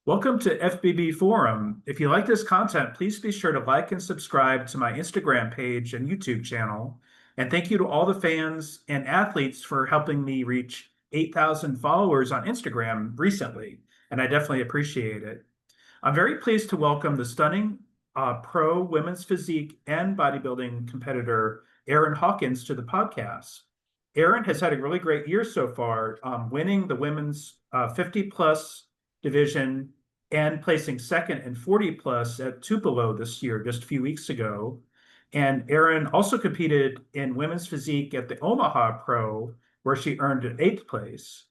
Welcome to FBB Forum. If you like this content, please be sure to like and subscribe to my Instagram page and YouTube channel. And thank you to all the fans and athletes for helping me reach 8,000 followers on Instagram recently. And I definitely appreciate it. I'm very pleased to welcome the stunning pro women's physique and bodybuilding competitor, Erin Hawkins, to the podcast. Erin has had a really great year so far, winning the women's 50 plus division and placing second in 40 plus at Tupelo this year, just a few weeks ago. And Erin also competed in women's physique at the Omaha Pro, where she earned an eighth place.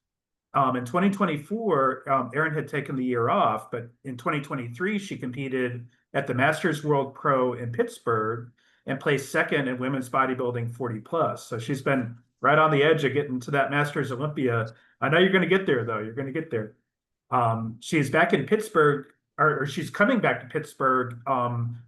In 2024, Erin had taken the year off, but in 2023, she competed at the Masters World Pro in Pittsburgh and placed second in women's bodybuilding 40 plus. So she's been right on the edge of getting to that Masters Olympia. I know you're going to get there, though. You're going to get there. She's back in Pittsburgh, or she's coming back to Pittsburgh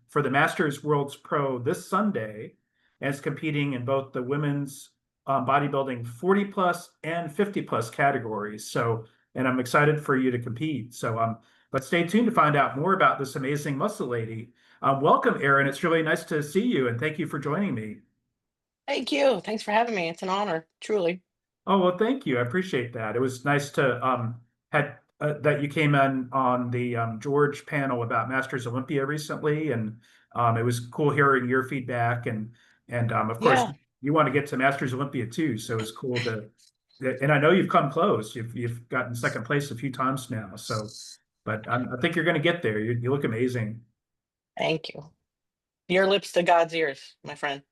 for the Masters Worlds Pro this Sunday, and is competing in both the women's bodybuilding 40 plus and 50 plus categories. So, and I'm excited for you to compete. So, but stay tuned to find out more about this amazing muscle lady. Welcome, Erin. It's really nice to see you, and thank you for joining me. Thank you. Thanks for having me. It's an honor, truly. Oh, well, thank you. I appreciate that. It was nice to had that you came in on the George panel about Masters Olympia recently, and it was cool hearing your feedback. And of course, Yeah. you want to get to Masters Olympia too, so it's cool to. And I know you've come close. You've gotten second place a few times now. So, but I think you're going to get there. You look amazing. Thank you. Your lips to God's ears, my friend.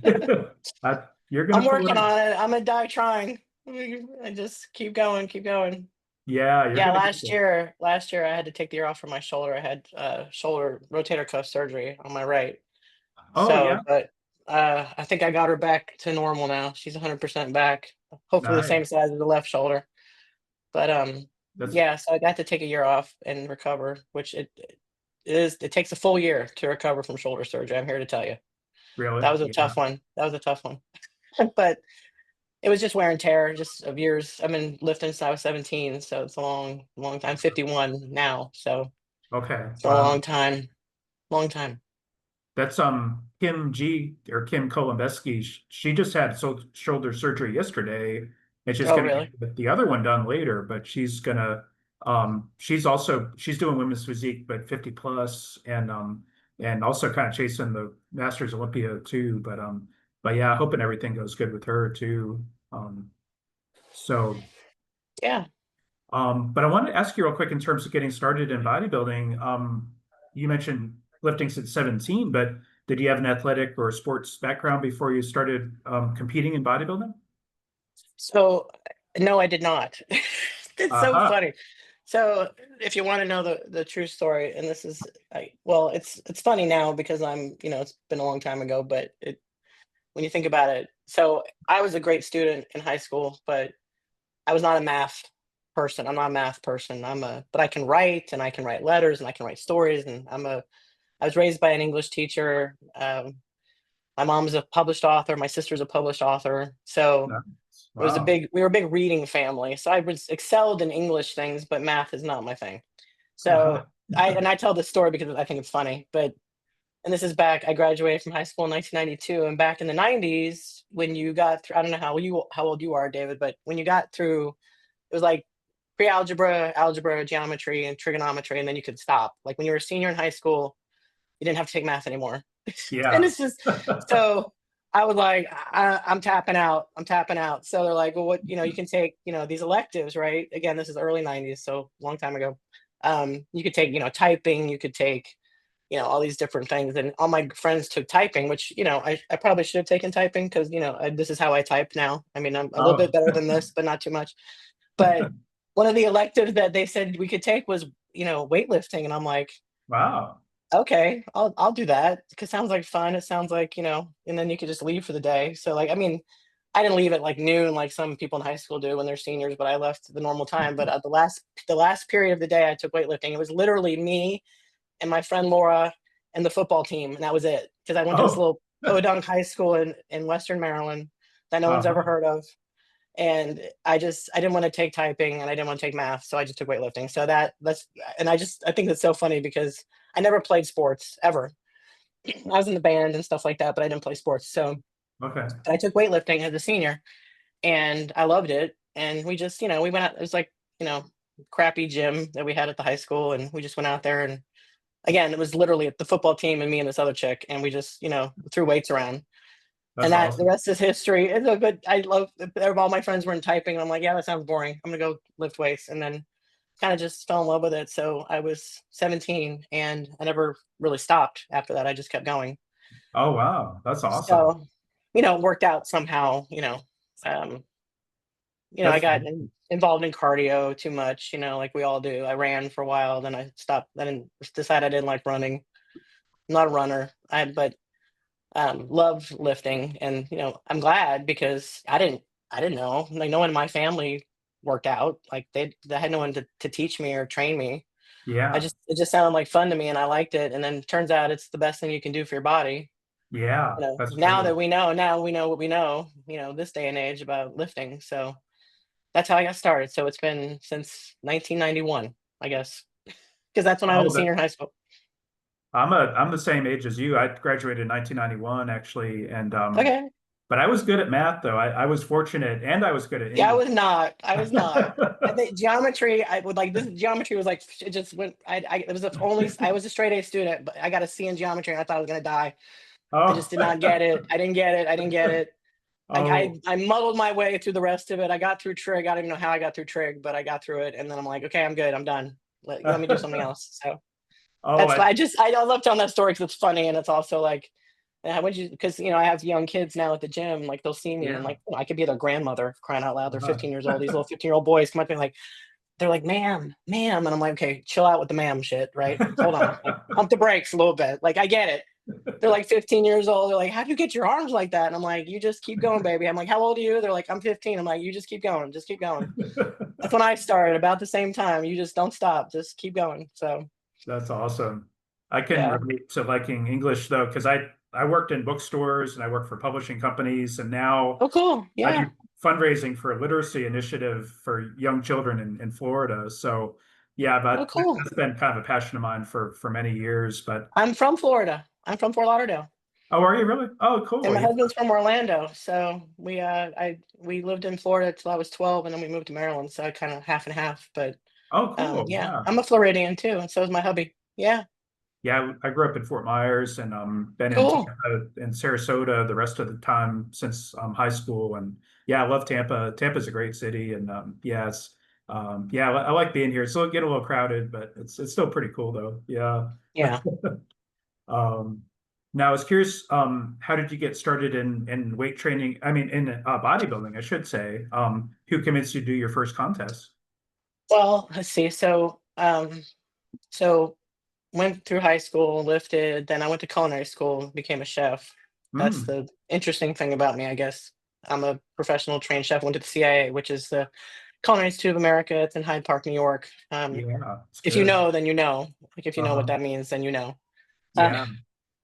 You're going I'm to pull it working off. on it. I'm gonna die trying. I just keep going, keep going. Yeah, you're Yeah, going to get there. last year I had to take the year off from my shoulder. I had shoulder rotator cuff surgery on my right. Oh yeah, So, but I think I got her back to normal now. She's 100% back. Hopefully the same nice. size as the left shoulder. But That's yeah, so I got to take a year off and recover, which it takes a full year to recover from shoulder surgery. I'm here to tell you. really, That was a yeah. tough one. That was a tough one. But it was just wear and tear, just of years. I've been lifting since I was 17, so it's a long, long time. I'm 51 now, so Okay, it's a wow. long time. Long time. That's Kim G or Kim Kolombeski. She just had shoulder surgery yesterday, and she's Oh, gonna really? get the other one done later. But she's doing women's physique, but 50 plus, and also kind of chasing the Masters Olympia too. But yeah, hoping everything goes good with her too. So Yeah. but I wanted to ask you real quick in terms of getting started in bodybuilding. You mentioned lifting since 17, but did you have an athletic or sports background before you started competing in bodybuilding? So no, I did not. It's so Aha. funny. So if you want to know the true story, and this is well, it's funny now because it's been a long time ago, but when you think about it, so I was a great student in high school, but I was not a math person. I'm not a math person. But I can write and I can write letters and I can write stories. And I was raised by an English teacher. My mom's a published author. My sister's a published author. So Nice. Wow. we were a big reading family. So I was excelled in English things, but math is not my thing. So Aha. I tell this story because I think it's funny, but and this is back. I graduated from high school in 1992, and back in the 90s, when you got through, I don't know how old you are, David, but when you got through, it was like pre-algebra, algebra, geometry, and trigonometry, and then you could stop. Like when you were a senior in high school, you didn't have to take math anymore. And Yeah. it's just so I was like, I'm tapping out. I'm tapping out. So they're like, well, what, you can take, these electives, right? Again, this is early 90s, so a long time ago. You could take, typing, you could take, all these different things. And all my friends took typing, which, I probably should have taken typing because, this is how I type now. I mean, I'm a little bit Oh, better than this, but not too much. But one of the electives that they said we could take was, weightlifting. And I'm like, wow. okay, I'll do that because sounds like fun. It sounds like, and then you could just leave for the day. So like, I mean, I didn't leave at like noon like some people in high school do when they're seniors, but I left the normal time. But at the last period of the day, I took weightlifting. It was literally me and my friend Laura and the football team, and that was it. Because I went to this Oh, little podunk high school in Western Maryland that no one's ever uh-huh. heard of. And I didn't want to take typing and I didn't want to take math, so I just took weightlifting. So I think that's so funny because I never played sports ever. I was in the band and stuff like that, but I didn't play sports. So Okay. I took weightlifting as a senior and I loved it. And we just, we went out, it was like, you know, crappy gym that we had at the high school. And we just went out there and again, it was literally the football team and me and this other chick. And we just, threw weights around. And That's that the awesome. rest is history. It's a good, I love all my friends were in typing. And I'm like, yeah, that sounds boring. I'm gonna go lift weights. And then kind of just fell in love with it. So I was 17 and I never really stopped after that. I just kept going. Oh, wow. That's awesome. So, it worked out somehow, um, I That's got involved in cardio too much, like we all do. I ran for a while, then I stopped, then decided I didn't like running. I'm not a runner. But love lifting and I'm glad because I didn't know, like no one in my family worked out, like they had no one to teach me or train me. yeah. It just sounded like fun to me and I liked it, and then turns out it's the best thing you can do for your body. Yeah, that's Now true. we know what we know, this day and age about lifting. So that's how I got started. So it's been since 1991, I guess, because that's when I was Oh, a senior in high school. I'm the same age as you. I graduated in 1991 actually, and Okay. but I was good at math though. I was fortunate, and I was good at Yeah, I English. was not. I was not. I think geometry, I would like this geometry was like it just went. It was the only. I was a straight A student, but I got a C in geometry, and I thought I was gonna die. I Oh, just did not get it. I didn't get it. I didn't get it. oh, I muddled my way through the rest of it. I got through trig. I don't even know how I got through trig, but I got through it, and then I'm like, okay, I'm good. I'm done. Let me do something else. So oh, that's why I love telling that story because it's funny and it's also like when you because I have young kids now at the gym, like they'll see me and yeah. like I could be their grandmother crying out loud. They're Uh-huh. 15 years old. These little 15-year-old boys come up to me like they're like, ma'am, and I'm like, okay, chill out with the ma'am shit, right? Hold on, like pump the brakes a little bit. Like I get it. They're like 15 years old. They're like, how do you get your arms like that? And I'm like, you just keep going, baby. I'm like, how old are you? They're like, I'm 15. I'm like, you just keep going, just keep going. That's when I started about the same time. You just don't stop, just keep going. So That's awesome. I can yeah. relate to liking English though, because I worked in bookstores and I worked for publishing companies, and now Oh, cool. I do Yeah. fundraising for a literacy initiative for young children in Florida. So yeah, Oh, but cool. that's been kind of a passion of mine for many years. But I'm from Florida. I'm from Fort Lauderdale. oh, are you really? Oh, And cool. my Yeah. husband's from Orlando. So we lived in Florida till I was 12 and then we moved to Maryland. So I kind of half and half. But Oh, cool. yeah, Yeah. I'm a Floridian too, and so is my hubby. Yeah. Yeah, I grew up in Fort Myers and been in Cool. Tampa and Sarasota the rest of the time since high school. And yeah, I love Tampa. Tampa's a great city, and yeah, it's yeah, I like being here. It's still getting a little crowded, but it's still pretty cool though. Yeah. Yeah. Um, Now I was curious, how did you get started in weight training? I mean, in bodybuilding, I should say. Who convinced you to do your first contest? Well, let's see. So went through high school, lifted, then I went to culinary school, became a chef. That's Mm, the interesting thing about me, I guess. I'm a professional trained chef. Went to the CIA, which is the Culinary Institute of America. It's in Hyde Park, New York. yeah, it's If you good. know, then you know. Like if you know what Uh-huh. that means, then you know. Uh, Yeah.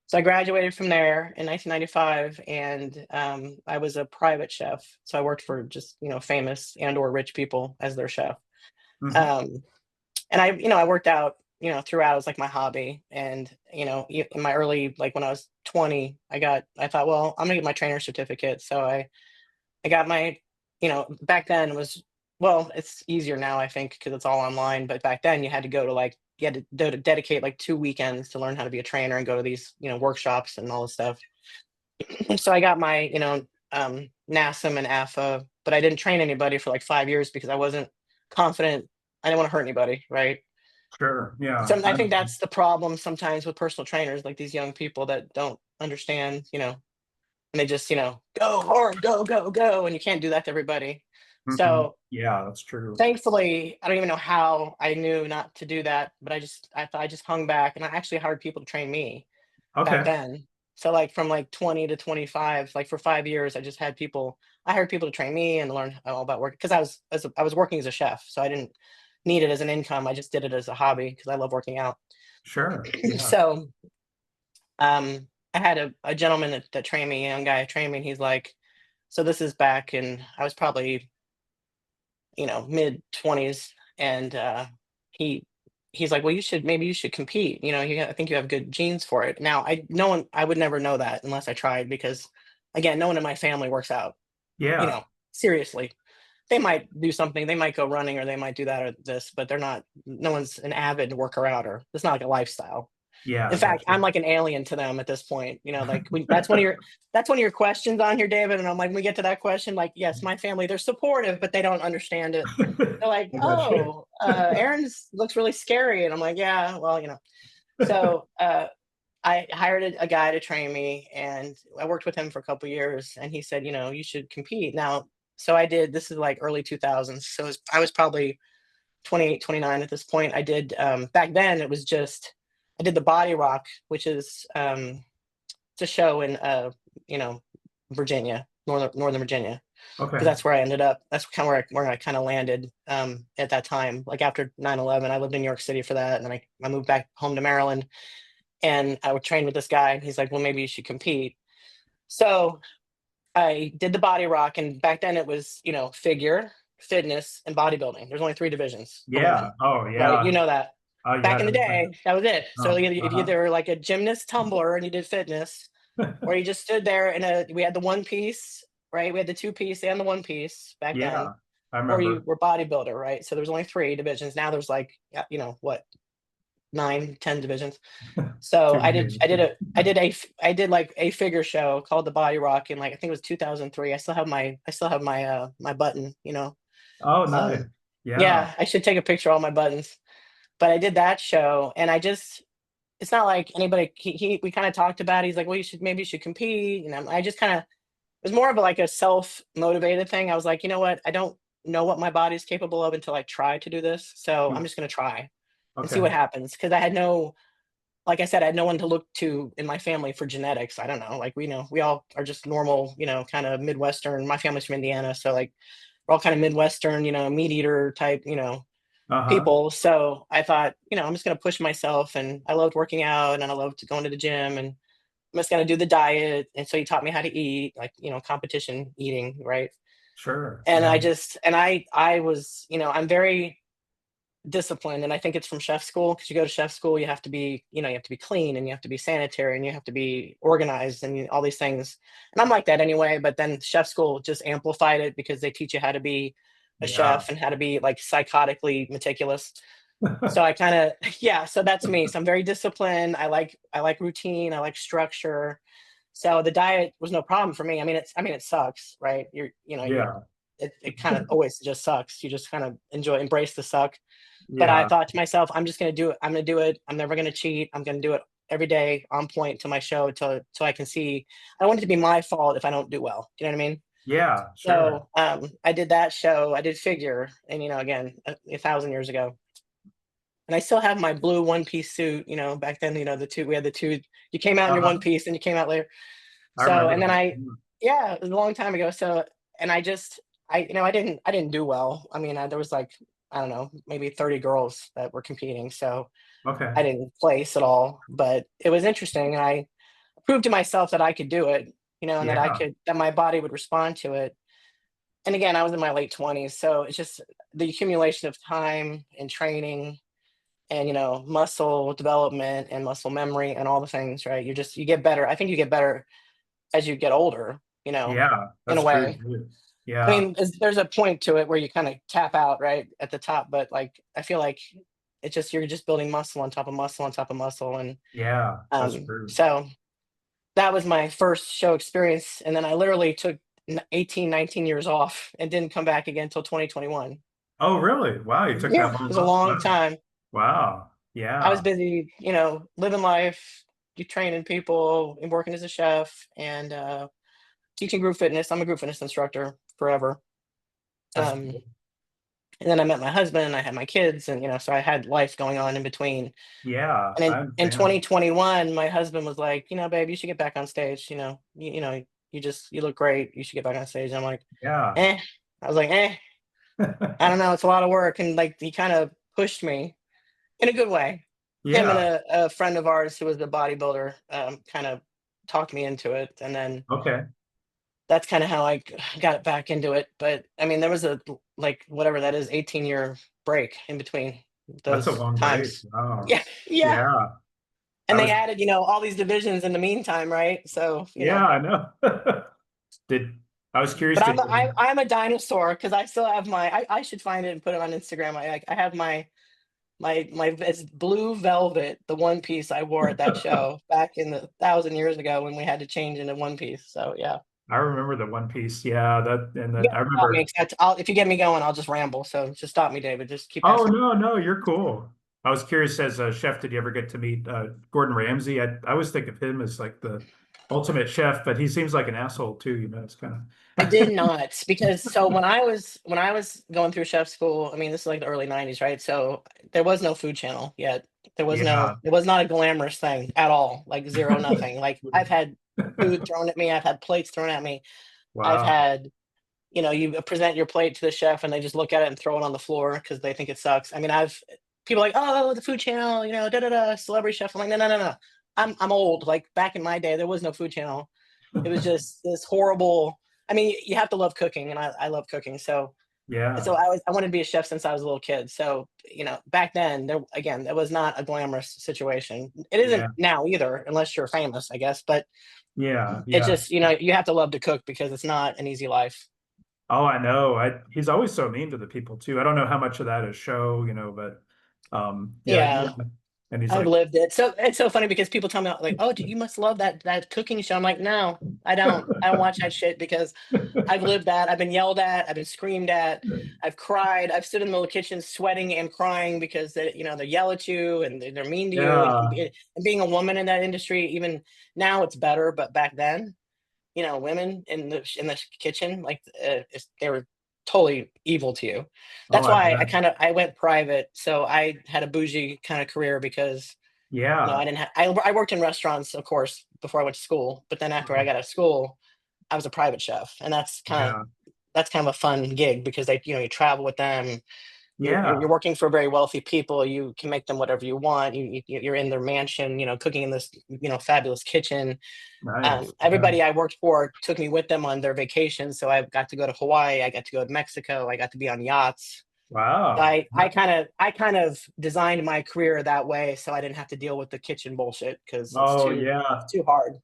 so I graduated from there in 1995, and I was a private chef. So I worked for just famous and or rich people as their chef. Hmm. Um, and I worked out throughout. It was like my hobby. And in my early, like when I was 20, I thought, well, I'm gonna get my trainer certificate. So I got my, back then it was, well, it's easier now, I think, because it's all online. But back then you had to go to like, you had to dedicate like 2 weekends to learn how to be a trainer and go to these, workshops and all this stuff. So I got my, NASM and AFA, but I didn't train anybody for like 5 years because I wasn't confident. I didn't want to hurt anybody, right? Sure. Yeah. So I think that's the problem sometimes with personal trainers, like these young people that don't understand, and they just, go hard, go, go, go. And you can't do that to everybody. Mhm. So Yeah, that's true. thankfully, I don't even know how I knew not to do that, but I just hung back and I actually hired people to train me back Okay. then. So like from like 20 to 25, like for 5 years, I hired people to train me and learn all about work because I was working as a chef. So I didn't need it as an income. I just did it as a hobby because I love working out. Sure. Yeah. So I had a gentleman that trained me, a young guy trained me, and he's like, so this is back and I was probably mid-20s, and he he's like, "Well, maybe you should compete. I think you have good genes for it." Now, I would never know that unless I tried, because again, no one in my family works out. You Yeah. know, seriously. They might do something, they might go running, or they might do that or this, but they're not. No one's an avid worker outer. It's not like a lifestyle. In Yeah, fact, I'm gotcha. like an alien to them at this point. Like, that's one of your questions on here, David. And I'm like, when we get to that question, like, yes, my family, they're supportive, but they don't understand it. They're like, I gotcha. "Oh, Aaron's looks really scary," and I'm like, "Yeah, well." So I hired a guy to train me, and I worked with him for a couple years. And he said, "You should compete now." So I did. This is like early 2000s. So I was probably 28, 29 at this point. I did, back then it was just, I did the Body Rock, which is, it's a show in, you know, Virginia, Northern Virginia, because Okay. that's where I ended up. That's kind of where I kind of landed, at that time. Like after 9/11, I lived in New York City for that. And then I moved back home to Maryland, and I would train with this guy. And he's like, "Well, maybe you should compete." So I did the Body Rock. And back then it was, figure, fitness, and bodybuilding. There's only three divisions for Yeah. women, Oh, right? yeah. You know that. Oh, Back yeah, in the definitely. day, that was it. So Oh, if you uh-huh. either like a gymnast tumbler and you did fitness, or you just stood there we had the one piece, right? We had the two piece and the one piece back then, Yeah, I or you remember. were bodybuilder, right? So there's only three divisions. Now there's like, what, 9, 10 divisions. So Too many. I did like a figure show called the Body Rock in, like, I think it was 2003. I still have my button, Oh, nice. um, Yeah. yeah, I should take a picture of all my buttons. But I did that show, and it's not like anybody, we kind of talked about it. He's like, "Well, maybe you should compete." I just kind of, it was more of like a self motivated thing. I was like, "You know what? I don't know what my body's capable of until I try to do this. So I'm just going to try and see Okay. what happens." Cause I had like I said, I had no one to look to in my family for genetics. I don't know. Like, we all are just normal, kind of Midwestern. My family's from Indiana. So, like, we're all kind of Midwestern, meat eater type, Uh-huh. people. So I thought, I'm just going to push myself. And I loved working out, and I loved going to the gym, and I'm just going to do the diet. And so he taught me how to eat, like, competition eating. Right. Sure. And Yeah. I was, I'm very disciplined. And I think it's from chef school, because you go to chef school, you have to be clean, and you have to be sanitary, and you have to be organized, and all these things. And I'm like that anyway, but then chef school just amplified it, because they teach you how to be a Yeah. chef and how to be like psychotically meticulous. So I kind of yeah, so that's me. So I'm very disciplined. I like routine, I like structure. So the diet was no problem for me. It sucks, right? Yeah. It kind of always just sucks. You just kind of embrace the suck. But I Yeah. thought to myself, I'm just going to do it. I'm going to do it. I'm never going to cheat. I'm going to do it every day on point to my show, till I can see. I don't want it to be my fault if I don't do well. Do you know what I mean? Yeah, sure. So I did that show. I did figure, and again, 1,000 years ago, and I still have my blue one piece suit. Back then, we had the two. You came out in your one Uh-huh. piece, and you came out later. I So, remember and then that. Yeah. yeah, it was a long time ago. So, and I didn't do well. There was like, I don't know, maybe 30 girls that were competing. So Okay. I didn't place at all, but it was interesting. And I proved to myself that I could do it, and Yeah. that my body would respond to it. And again, I was in my late 20s. So it's just the accumulation of time and training, and, muscle development and muscle memory and all the things, right? You get better. I think you get better as you get older, Yeah, in a that's true way. too. Yeah. There's a point to it where you kind of tap out right at the top, but like I feel like you're just building muscle on top of muscle on top of muscle. And Yeah, that's true. so that was my first show experience. And then I literally took 18, 19 years off and didn't come back again until 2021. Oh, really? Wow, you took Yeah, that it long was a off. long Wow. time. Wow. I was Yeah. busy, living life, you training people and working as a chef, and teaching group fitness. I'm a group fitness instructor forever. That's Um, cool. and then I met my husband, and I had my kids, and so I had life going on in between. Yeah, And I in understand. 2021, my husband was like, "Babe, you should get back on stage. You look great. You should get back on stage." And I'm like, Yeah. "Eh." I was like, "Eh, I don't know. It's a lot of work." And like he kind of pushed me in a good way. Him and Yeah. a friend of ours who was a bodybuilder kind of talked me into it. And then Okay. that's kind of how I got back into it. But I mean, there was a like whatever that is, 18-year break in between That's a those long break. times. Wow. Yeah, yeah. Yeah. And I they was, added, all these divisions in the meantime, right? So, yeah, I know. Did I was curious, but did you, I'm a dinosaur because I still have I should find it and put it on Instagram. I have my it's blue velvet, the one piece I wore at that show back in the 1,000 years ago when we had to change into one piece. So yeah. I remember the One Piece. Yeah, that and You then I gotta stop me. remember. 'Cause if you get me going, I'll just ramble. So just stop me, David. Just keep Oh asking. no, no, you're cool. I was curious as a chef, did you ever get to meet Gordon Ramsay? I always think of him as like the ultimate chef, but he seems like an asshole too, it's kind I of did not, because so when I was going through chef school, I mean, this is like the early 90s, right? So there was no food channel yet. yeah. It was not a glamorous thing at all, like zero, nothing. Like I've had food thrown at me, I've had plates thrown at me. I've Wow. had, you present your plate to the chef and they just look at it and throw it on the floor because they think it sucks. I mean, I've people are like, oh, the food channel, da da da, celebrity chef. I'm like, no, no, no, no. I'm old. Like back in my day, there was no food channel. It was just this horrible. I mean, you have to love cooking, and I love cooking. So Yeah. I wanted to be a chef since I was a little kid. So back then there was not a glamorous situation. It isn't Yeah. now either, unless you're famous, I guess. But Yeah. it's Yeah. just you have to love to cook because it's not an easy life. Oh, I know. He's always so mean to the people too. I don't know how much of that is show, but yeah, Yeah. and he's I've like, lived it. So it's so funny because people tell me like, "Oh, you must love that cooking show." I'm like, "No, I don't. I don't watch that shit because I've lived that. I've been yelled at. I've been screamed at. I've cried. I've stood in the middle of the kitchen sweating and crying because they yell at you and they're mean to you. yeah. And being a woman in that industry, even now it's better, but back then, women in the kitchen, like they were totally evil to you. Oh, That's I why bet. I went private. So I had a bougie kind of career because I Yeah. didn't have. I worked in restaurants, of course, before I went to school. But then after I got out of school, I was a private chef, and Yeah. that's kind of a fun gig because you travel with them. You're Yeah. working for very wealthy people. You can make them whatever you want. You're in their mansion, cooking in this fabulous kitchen. Nice. Yeah. Everybody I worked for took me with them on their vacations, so I got to go to Hawaii. I got to go to Mexico. I got to be on yachts. So Wow. I kind of designed my career that way, so I didn't have to deal with the kitchen bullshit because Oh, it's yeah. too hard.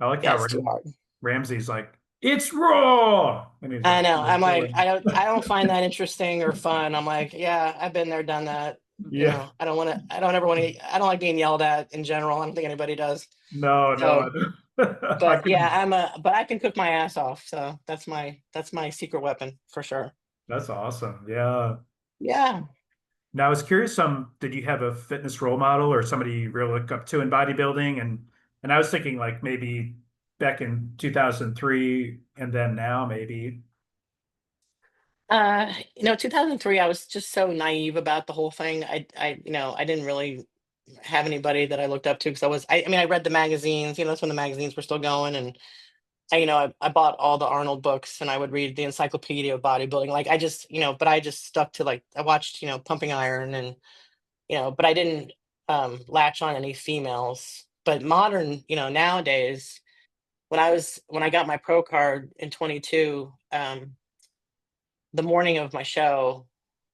I like Yeah, how it's too hard. Ramsey's like, it's raw. And he's I like, know. really I'm like, killing. I don't find that interesting or fun. I'm like, yeah, I've been there, done that. Yeah. I don't ever want to. I don't like being yelled at in general. I don't think anybody does. No, no, I So, don't. I but yeah, can. but I can cook my ass off. So that's my secret weapon for sure. That's awesome. Yeah. Yeah. Now, I was curious, did you have a fitness role model or somebody you really look up to in bodybuilding? And I was thinking like maybe back in 2003 and then now maybe. 2003, I was just so naive about the whole thing. I didn't really have anybody that I looked up to because I mean, I read the magazines, that's when the magazines were still going. And I bought all the Arnold books and I would read the encyclopedia of bodybuilding. Like but I just stuck to like, I watched, Pumping Iron and, but I didn't latch on any females. But modern, nowadays, when I got my pro card in 22, the morning of my show,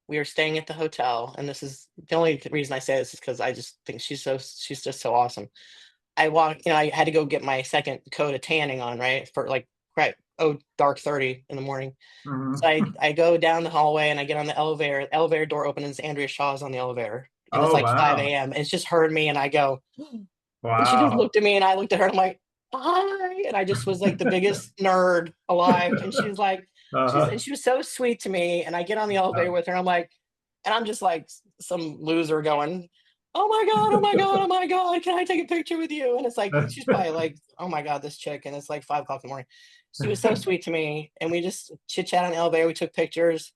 we were staying at the hotel, and this is the only reason I say this is because I just think she's just so awesome. I had to go get my second coat of tanning on, right? For like, right, oh, dark 30 in the morning. So Mhm. I go down the hallway and I get on the elevator door opens, Andrea Shaw's on the elevator. And it's Oh, like wow. 5 a.m. And it's just her and me, and I go, and she just Wow. looked at me and I looked at her, and I'm like, hi. And I just was like the biggest nerd alive. And she's like, and Uh-huh. she was so sweet to me. And I get on the elevator with her, and I'm like, and I'm just like some loser going, oh my God, oh my God, oh my God, can I take a picture with you? And it's like, she's probably like, oh my God, this chick. And it's like 5 o'clock in the morning. She was so sweet to me. And we just chit chat on the elevator. We took pictures.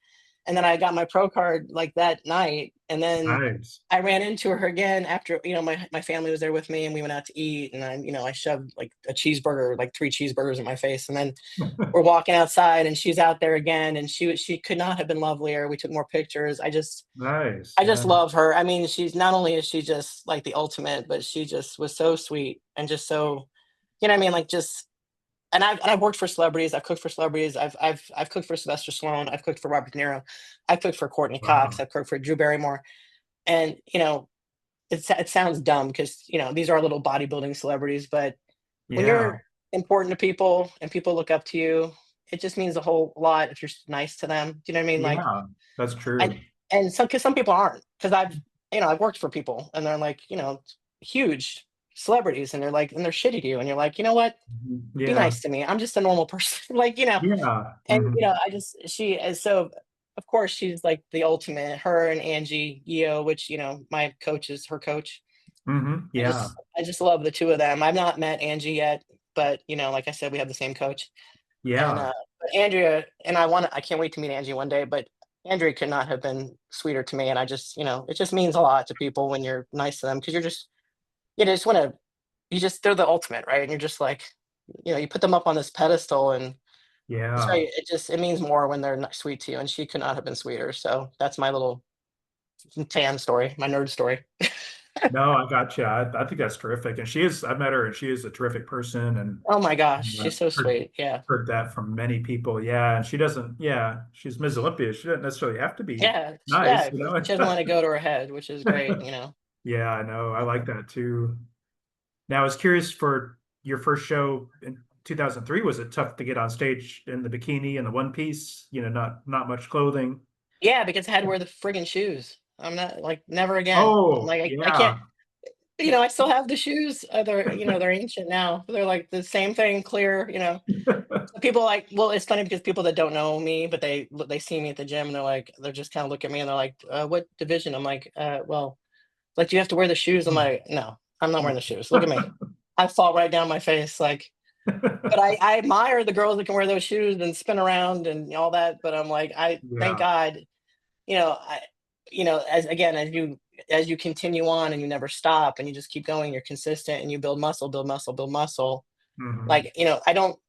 And then I got my pro card like that night. And then Nice. I ran into her again after, my family was there with me and we went out to eat. And I shoved like a cheeseburger, like 3 cheeseburgers in my face. And then we're walking outside and she's out there again. And she could not have been lovelier. We took more pictures. Nice. I just Yeah. love her. I mean, she's not only is she just like the ultimate, but she just was so sweet and just so, what I mean? Like just and I've worked for celebrities. I've cooked for celebrities. I've cooked for Sylvester Stallone. I've cooked for Robert De Niro. I've cooked for Courtney Cox. Wow. I've cooked for Drew Barrymore. And it sounds dumb because these are little bodybuilding celebrities, but when Yeah. you're important to people and people look up to you, it just means a whole lot if you're nice to them. Do you know what I mean? Like, Yeah. That's and true. and some because some people aren't, because I've worked for people and they're like, huge celebrities, and they're shitty to you, and you're like, you know what? Mhm. Be Yeah. nice to me. I'm just a normal person. Yeah. And Mhm. she is so, of course she's like the ultimate, her and Angie Yeo, which, my coach is her coach. Mhm. Yeah. I just love the two of them. I've not met Angie yet, but like I said, we have the same coach. And Yeah. but Andrea and I can't wait to meet Angie one day, but Andrea could not have been sweeter to me. And I just, it just means a lot to people when you're nice to them, because you just want to, they're the ultimate, right? And you're just like, you put them up on this pedestal, and it's Yeah. right. It means more when they're not sweet to you. And she could not have been sweeter. So that's my little tan story, my nerd story. No, I got you. I think that's terrific. And I've met her and she is a terrific person. And Oh my gosh, I've she's so heard, sweet. Yeah. heard that from many people. Yeah. And she's Ms. Olympia. She doesn't necessarily have to be Yeah. nice, Yeah. you know? She doesn't let it go to her head, which is great. Yeah, I know. I like that too. Now, I was curious for your first show in 2003, was it tough to get on stage in the bikini and the one piece, not much clothing? Yeah, because I had to wear the friggin' shoes. I'm not like, never again. I'm Oh, like, I can't. yeah. I still have the shoes. They're ancient now. They're like the same thing, clear. People like, well, it's funny because people that don't know me, but they see me at the gym, and they're just kind of look at me and they're like, what division? I'm like, well, like, do you have to wear the shoes? I'm like, no, I'm not wearing the shoes. Look at me. I fall right down my face. Like, but I admire the girls that can wear those shoes and spin around and all that. But I'm like, I thank Yeah. God, I, as you continue on and you never stop and you just keep going, you're consistent and you build muscle, build muscle, build muscle. Mhm. Like, I don't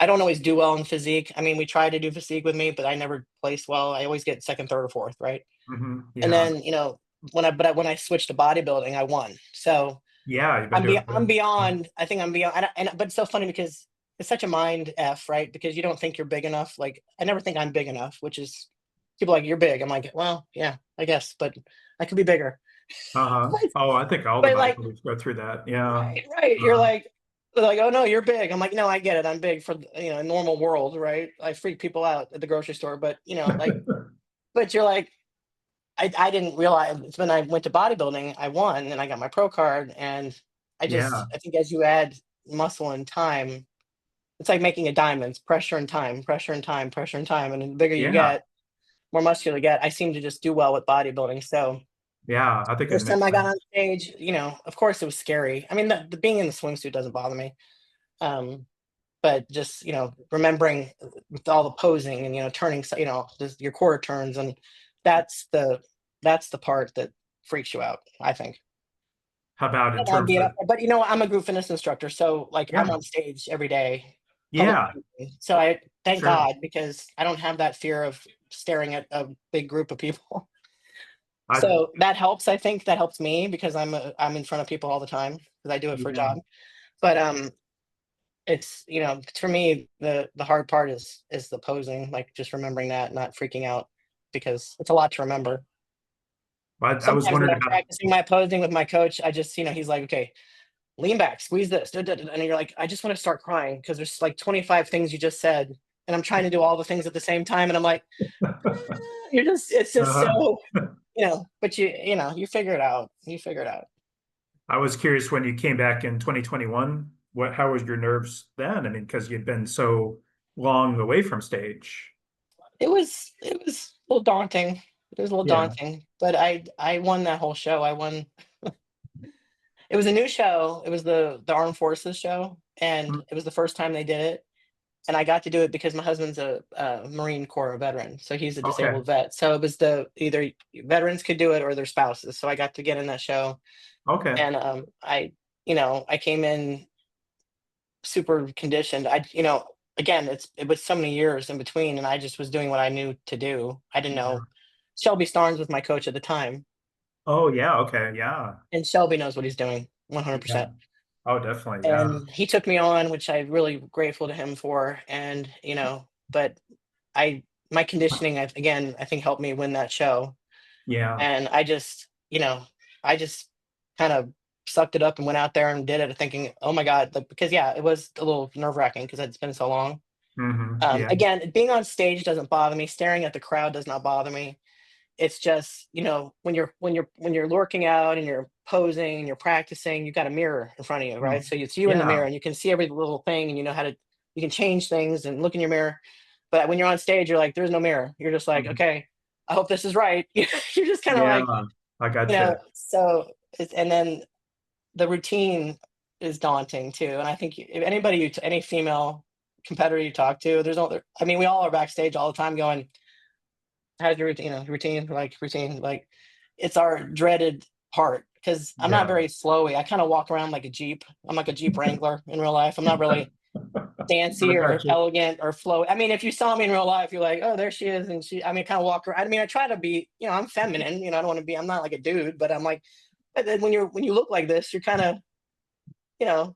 always do well in physique. I mean, we try to do physique with me, but I never place well. I always get second, third, or fourth, right? Mhm. And Yeah. then, when I switched to bodybuilding, I won. So Yeah, you've been doing I'm good. beyond. I think I'm beyond. But it's so funny because it's such a mind f, right? Because you don't think you're big enough. Like, I never think I'm big enough, which is, people are like, you're big. I'm like, well, yeah, I guess, but I could be bigger. Uh-huh. but, Oh, I think all the but like, bodybuilders go through that. Yeah. right, right. You're Uh, like, they're like, oh no, you're big. I'm like, no, I get it. I'm big for a normal world, right? I freak people out at the grocery store, but but you're like, I didn't realize it's when I went to bodybuilding, I won and I got my pro card. And yeah. I think as you add muscle and time, it's like making a diamond. It's pressure and time, pressure and time, pressure and time. And the bigger you Yeah. get, more muscular you get. I seem to just do well with bodybuilding. So Yeah. I think it first time makes I got sense. on stage, of course it was scary. I mean, the being in the swimsuit doesn't bother me. Um, but just, remembering with all the posing and, turning, your quarter turns, and that's the that's the part that freaks you out, I think. How about in I don't mind terms being of, up there, but I'm a group fitness instructor, so like, I'm yeah. on stage every day, public Yeah. speaking. So I thank Sure. God, because I don't have that fear of staring at a big group of people. I, So that helps. I think that helps me because I'm in front of people all the time because I do it for a yeah. job. But it's, for me, the hard part is the posing, like, just remembering that, not freaking out, because it's a lot to remember. I was Sometimes when wondering I'm about, practicing my posing with my coach, I just, he's like, okay, lean back, squeeze this, da, da, da," and you're like, I just want to start crying because there's like 25 things you just said, and I'm trying to do all the things at the same time, and I'm like, it's just uh-huh. so, but you figure it out. You figure it out. I was curious when you came back in 2021, how was your nerves then? I mean, because you'd been so long away from stage. It was a little daunting. It was a little Yeah. daunting, but I won that whole show. I won. It was a new show. It was the Armed Forces show, and Mm. it was the first time they did it. And I got to do it because my husband's a Marine Corps veteran, so he's a Okay. disabled vet. So it was either veterans could do it or their spouses. So I got to get in that show, Okay. and I came in super conditioned. Again, it was so many years in between, and I just was doing what I knew to do. I didn't Yeah. know. Shelby Starnes was my coach at the time, Oh, yeah. Okay. Yeah. and Shelby knows what he's doing, Yeah. 100%. Oh, definitely. Yeah. And he took me on, which I'm really grateful to him for. And, but I my conditioning, again, I think helped me win that show. Yeah. And I just kind of sucked it up and went out there and did it thinking, oh my God, like, because yeah, it was a little nerve wracking because it's been so long. Yeah. Again, being on stage doesn't bother me. Staring at the crowd does not bother me. It's just, when you're working out and you're posing and you're practicing, you've got a mirror in front of you, right? Mm. So it's you in the Yeah. mirror and you can see every little thing and you can change things and look in your mirror. But when you're on stage, you're like, there's no mirror. You're just like, Mhm. okay, I hope this is right. You're just kind of Yeah. like, I gotcha. so and then the routine is daunting too. And I think if anybody, any female competitor you talk to, I mean, we all are backstage all the time going, how's your routine? Routine. Like, it's our dreaded part because I'm not Yeah. very flowy. I kind of walk around like a Jeep. I'm like a Jeep Wrangler in real life. I'm not really I fancy or gotcha. elegant or flowy. I mean, if you saw me in real life, you're like, oh, there she is. And kind of walk around. I mean, I try to be, I'm feminine. I don't want to be. I'm not like a dude, but I'm like. But then when you look like this, you're kind of, you know,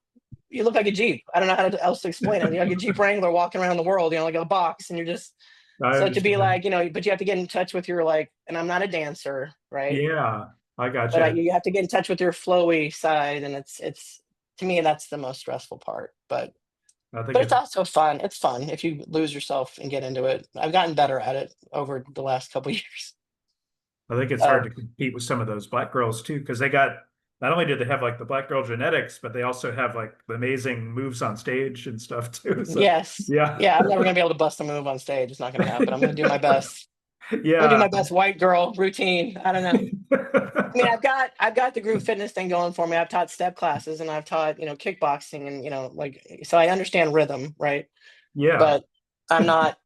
you look like a Jeep. I don't know else to explain it. You're like a Jeep Wrangler walking around the world, like a box, and you're just I so to be understand. like, but you have to get in touch with your like, and I'm not a dancer, right? Yeah. I But gotcha. you have to get in touch with your flowy side, and it's to me that's the most stressful part. I think But it's it's also fun. It's fun if you lose yourself and get into it. I've gotten better at it over the last couple years. I think it's hard Uh, to compete with some of those black girls too, because they got not only do they have like the black girl genetics, but they also have like the amazing moves on stage and stuff too. So yes, yeah. yeah, I'm never gonna be able to bust a move on stage. It's not gonna happen. I'm gonna do my best. I'm gonna do Yeah. my best white girl routine. I don't know. I mean, I've got the group fitness thing going for me. I've taught step classes and I've taught, kickboxing and, so I understand rhythm, right? Yeah. But I'm not,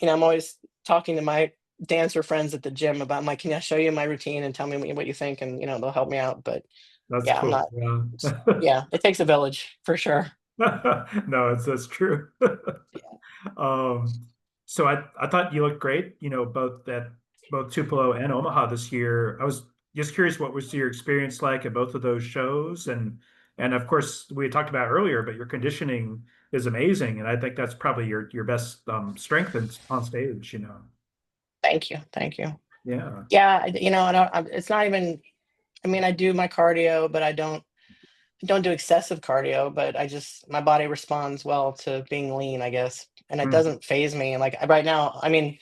I'm always talking to my dancer friends at the gym about, I'm like, can I show you my routine and tell me what you think? And, they'll help me out. But That's yeah, I'm cool. not, Yeah. yeah, it takes a village for sure. No, that's true. Yeah. Um, so I thought you looked great, both at both Tupelo and Omaha this year. I was just curious, what was your experience like at both of those shows? And of course, we had talked about earlier, but your conditioning is amazing, and I think that's probably your best strength on stage. Thank you. Thank you. Yeah. Yeah. It's not even, I mean, I do my cardio, but I don't do excessive cardio, but my body responds well to being lean, I guess. And it Mm. doesn't phase me. And like right now, I mean,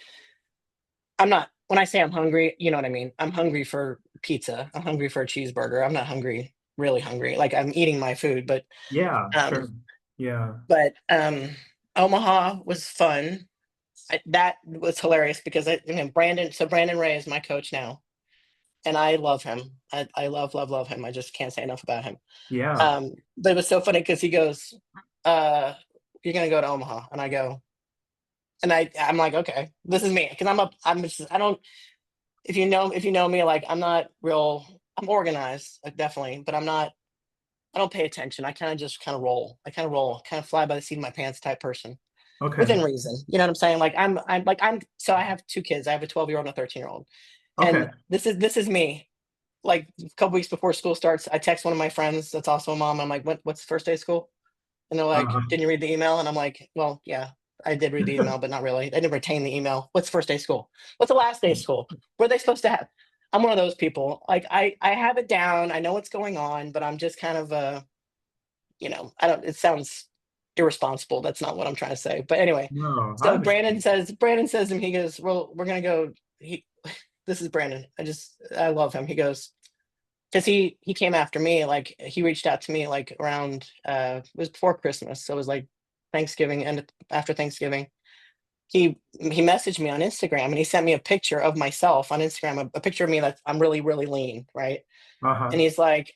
I'm not, when I say I'm hungry, you know what I mean? I'm hungry for pizza. I'm hungry for a cheeseburger. I'm not hungry, really hungry. Like I'm eating my food, Yeah, um, sure. Yeah. but, Omaha was fun. That was hilarious because Brandon Ray is my coach now and I love him. I love, love, love him. I just can't say enough about him. Yeah. But it was so funny because he goes, uh, "You're gonna go to Omaha," and I go, and I'm like, "Okay, this is me," because I'm just I don't if you know me, like I'm not real. I'm organized, like, definitely, but I'm not. I don't pay attention. I kind of roll. I kind of roll, kind of fly by the seat of my pants type person Okay. within reason. You know what I'm saying? Like so I have two kids. I have a 12-year-old and a 13-year-old, and Okay. this is me. Like a couple weeks before school starts, I text one of my friends that's also a mom. I'm like, what's the first day of school? And they're like, Uh-huh. "Didn't you read the email?" And I'm like, "Well, yeah, I did read the email, but not really. I didn't retain the email. What's the first day of school? What's the last day of school? What are they supposed to have?" I'm one of those people. Like I have it down. I know what's going on, but I'm just kind of I don't. It sounds irresponsible. That's not what I'm trying to say. But anyway, No, I so understand. Brandon says to him, he goes, "Well, we're gonna go." This is Brandon. I love him. He goes, because he came after me, like he reached out to me like around it was before Christmas, so it was like Thanksgiving and after Thanksgiving. He messaged me on Instagram and he sent me a picture of myself on Instagram, a picture of me that I'm really really lean, right? And Uh-huh. he's like,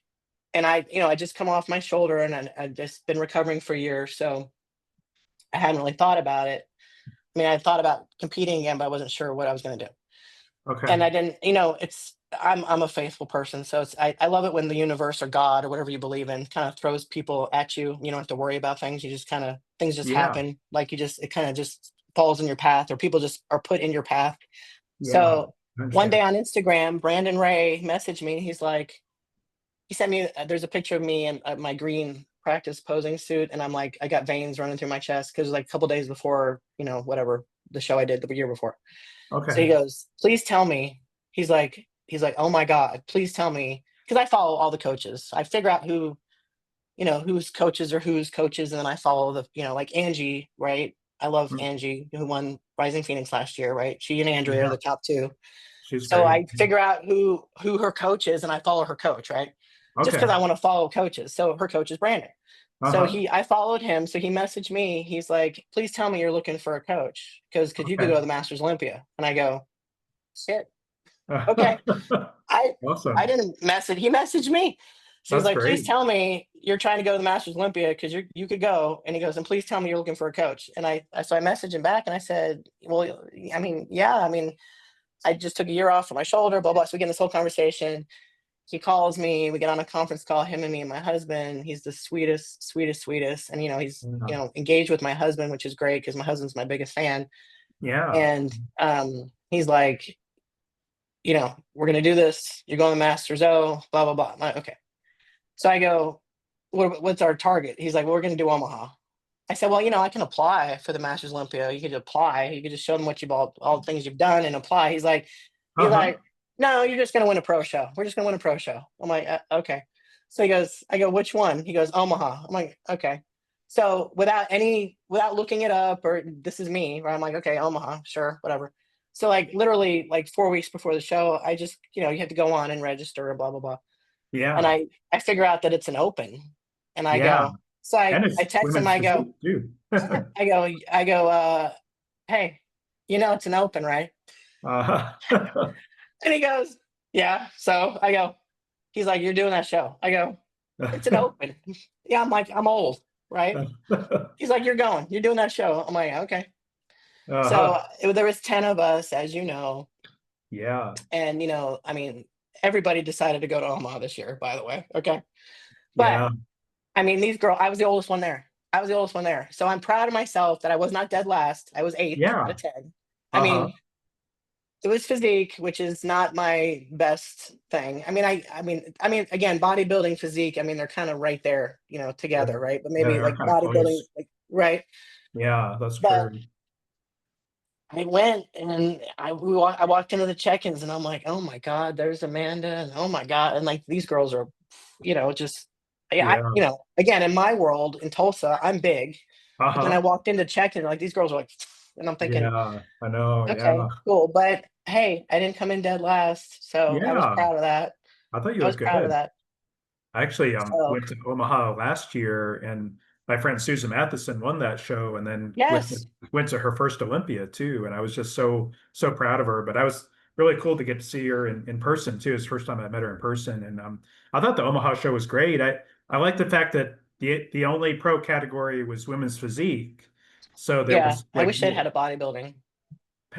and I just come off my shoulder and I've just been recovering for years, so I hadn't really thought about it. I mean, I thought about competing again, but I wasn't sure what I was going to do. Okay. And I didn't, it's I'm a faithful person, so I love it when the universe or God or whatever you believe in kind of throws people at you. You don't have to worry about things. You just kind of things just Yeah. happen. Like it kind of just falls in your path, or people just are put in your path. Yeah. So I one day understand. on Instagram, Brandon Ray messaged me. He sent me there's a picture of me and my green. practice posing suit, and I'm like, I got veins running through my chest because like a couple days before, whatever the show I did the year before. So he Okay. goes, please tell me. He's like, oh my God, please tell me. Because I follow all the coaches. I figure out whose coaches are whose coaches, and then I follow like Angie, right? I love Mm, Angie, who won Rising Phoenix last year, right? She and Andrea are yeah, the top two. she's So great. I figure out who her coach is, and I follow her coach, right? Just because Okay. I want to follow coaches. So her coach is Brandon. So Uh-huh. I followed him. So he messaged me. He's like, please tell me you're looking for a coach because you could Okay. go to the Masters Olympia. And I go, shit. Okay. I I Awesome. didn't message. He messaged me. So he's That's like, please great. tell me you're trying to go to the Masters Olympia because you could go. And he goes, and please tell me you're looking for a coach. And so I messaged him back and I said, well, I mean, yeah, I mean, I just took a year off from my shoulder, blah, blah. So we get in this whole conversation. He calls me, we get on a conference call, him and me and my husband. He's the sweetest, sweetest, sweetest. And he's, Yeah. engaged with my husband, which is great because my husband's my biggest fan. Yeah. And he's like, we're gonna do this. You're going to Masters O, blah, blah, blah. I'm like, okay. So I go, what's our target? He's like, well, we're gonna do Omaha. I said, well, I can apply for the Masters Olympia. You could apply. You could just show them what you've all the things you've done and apply. He's Uh-huh. like, no, you're just gonna win a pro show. We're just gonna win a pro show. I'm like, okay. So I go, which one? He goes, Omaha. I'm like, okay. So without looking it up, or this is me, right? I'm like, okay, Omaha, sure, whatever. So like literally like 4 weeks before the show, I just, you have to go on and register, blah, blah, blah. And Yeah. I figure out that it's an open. And I Yeah. go, so And I it's text him, women's I go, physique too. hey, it's an open, right? Uh-huh. And he goes, yeah. So I go, he's like, you're doing that show. I go, it's an open. Yeah, I'm like, I'm old, right? He's like, you're doing that show. I'm like, okay. So Uh-huh. there was 10 of us, as you know. Yeah. And, I mean, everybody decided to go to Omaha this year, by the way. Okay. But Yeah. I mean, these girls, I was the oldest one there. I was the oldest one there. So I'm proud of myself that I was not dead last. I was eighth out Yeah. of 10. I Uh-huh. mean, it was physique, which is not my best thing. I mean, I mean, again, bodybuilding, physique. I mean, they're kind of right there, Yeah. together, right? But Yeah, they maybe are like kind of bodybuilding, close. like right. Yeah, that's But true. I went and I walked into the check-ins and I'm like, oh my God, there's Amanda, and oh my God, and like these girls are, just yeah, Yeah. again in my world in Tulsa, I'm big, but then I Uh-huh. walked into check-in like these girls are like, and I'm thinking, Yeah, I know. okay, Yeah. cool, but hey, I didn't come in dead last, so I was Yeah. proud of that. I thought you I was looked proud of good. that. I actually So went to Omaha last year, and my friend Susan Matheson won that show, and then yes, went to her first Olympia too. And I was just so proud of her. But I was really cool to get to see her in person too. It's the first time I met her in person, and I thought the Omaha show was great. I like the fact that the only pro category was women's physique, so there yeah, was I like wish I'd had a bodybuilding.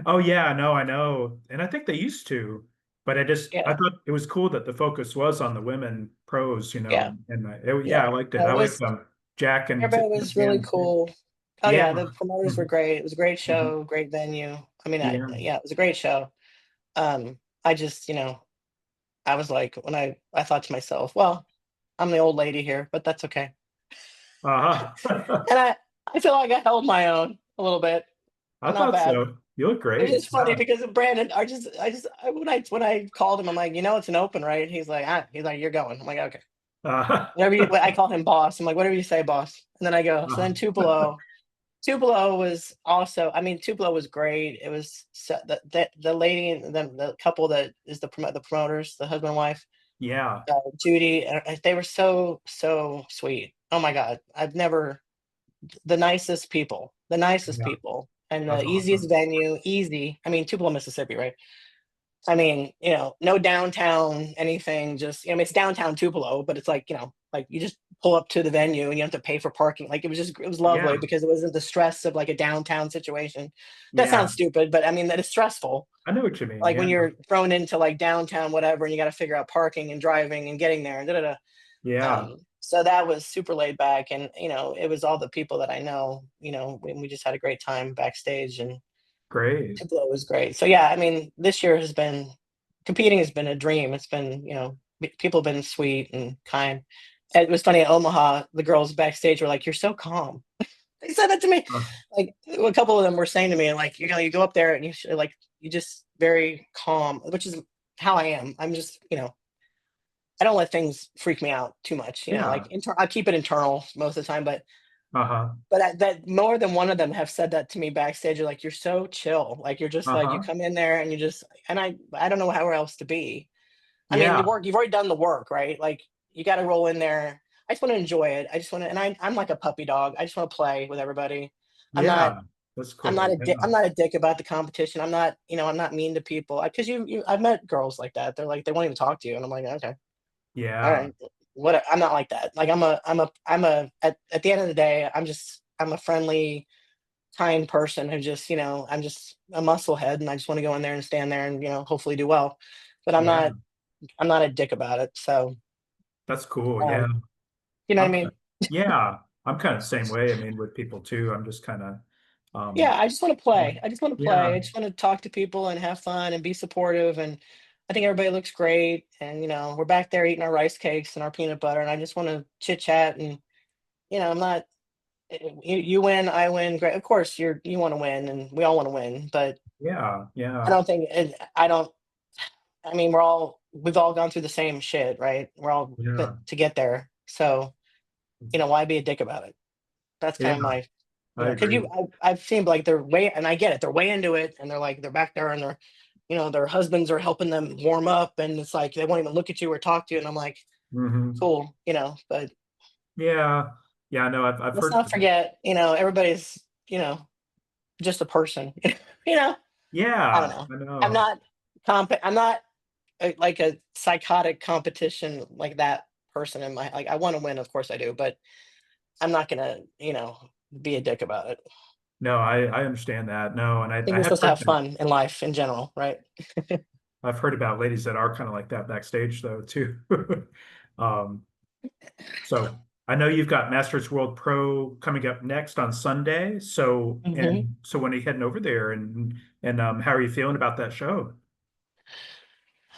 oh yeah, no, I know. And I think they used to, but I Yeah, thought it was cool that the focus was on the women pros, yeah, and yeah. yeah, I liked it. No, I it liked was Jack and everybody was really Dan too. cool. Oh Yeah. yeah, the promoters were Mhm. great. It was a great Mhm. show, great venue. I mean, Yeah. yeah, it was a great show. I just, I was like, when I thought to myself, well, I'm the old lady here, but that's okay. Uh-huh. And I feel like I held my own a little bit, I not thought bad. so. You look It was great. just funny Yeah. because of Brandon. When I called him, I'm like, it's an open, right? He's like, you're going. I'm like, okay. Whatever you, I Uh-huh. call him boss. I'm like, whatever you say, boss. And then I go, so then Tupelo. Tupelo was also, I mean, Tupelo was great. It was the lady and the couple that is the promoters, the husband and wife, Yeah. Judy. They were so sweet. Oh my God, I've never the nicest Yeah. people, and the That's easiest awesome. venue, easy. I mean, Tupelo, Mississippi, right? I mean, no downtown anything, just, it's downtown Tupelo, but it's like, like you just pull up to the venue and you have to pay for parking. Like it was lovely Yeah. because it wasn't the stress of like a downtown situation. That Yeah. sounds stupid, but I mean, that is stressful. I know what you mean. Like Yeah. when you're thrown into like downtown, whatever, and you got to figure out parking and driving and getting there and da da da. Yeah. So that was super laid back, and it was all the people that I know. We just had a great time backstage, and Great. Tupelo was great. So yeah, I mean, this year has been competing has been a dream. It's been, people have been sweet and kind, it was funny at Omaha, the girls backstage were like, "You're so calm." They said that to me. Uh, Like a couple of them were saying to me, like, you go up there and you just very calm, which is how I am. I'm just, I don't let things freak me out too much. yeah. Like I keep it internal most of the time, Uh-huh. but that more than one of them have said that to me backstage. You're like, you're so chill. Like you're just like you Uh-huh. come in there and I don't know how else to be. I mean, Yeah. you've already done the work, right? Like you got to roll in there. I just want to enjoy it. I just want to, and I'm like a puppy dog. I just want to play with everybody. I'm not, Yeah. That's cool. I'm Yeah. not a dick about the competition. I'm not, I'm not mean to people because I've met girls like that. They're like, they won't even talk to you. And I'm like, okay, all Yeah. right. What, I'm not like that. Like at the end of the day, I'm a friendly, kind person who just, I'm just a muscle head and I just want to go in there and stand there and, hopefully do well. But Yeah. I'm not a dick about it. So, That's cool. Yeah. um, you know what I I'm mean? yeah. I'm kind of the same way. I mean, with people too. I'm just kind of Yeah, um I just want to play. I just want to yeah. play. I just want to talk to people and have fun and be supportive. And I think everybody looks great. And, we're back there eating our rice cakes and our peanut butter. And I just want to chit chat. And, I'm not, you win, I win. Great. Of course, you want to win and we all want to win. But Yeah. I Yeah. don't think, I don't, I mean, we've all gone through the same shit, right? We're all meant Yeah. to get there. So, why be a dick about it? That's Yeah. kind of my, I because agree. I've seen like they're way, and I get it, they're way into it, and they're back there, and their husbands are helping them warm up, and it's like they won't even look at you or talk to you, and I'm like, Hmm. cool, but Yeah. Yeah. No, I've let's heard not forget, everybody's, just a person, you know, I don't yeah, know, I I'm know. not I'm not like a psychotic competition like that person in my like I want to win, of course I do, but I'm not gonna, be a dick about it. No, I understand that. No, and I think I we're have supposed to heard have fun in life in general, right? I've heard about ladies that are kind of like that backstage though too. Um, so I know you've got Masters World Pro coming up next on Sunday. So Mhm. and so when are you heading over there and how are you feeling about that show?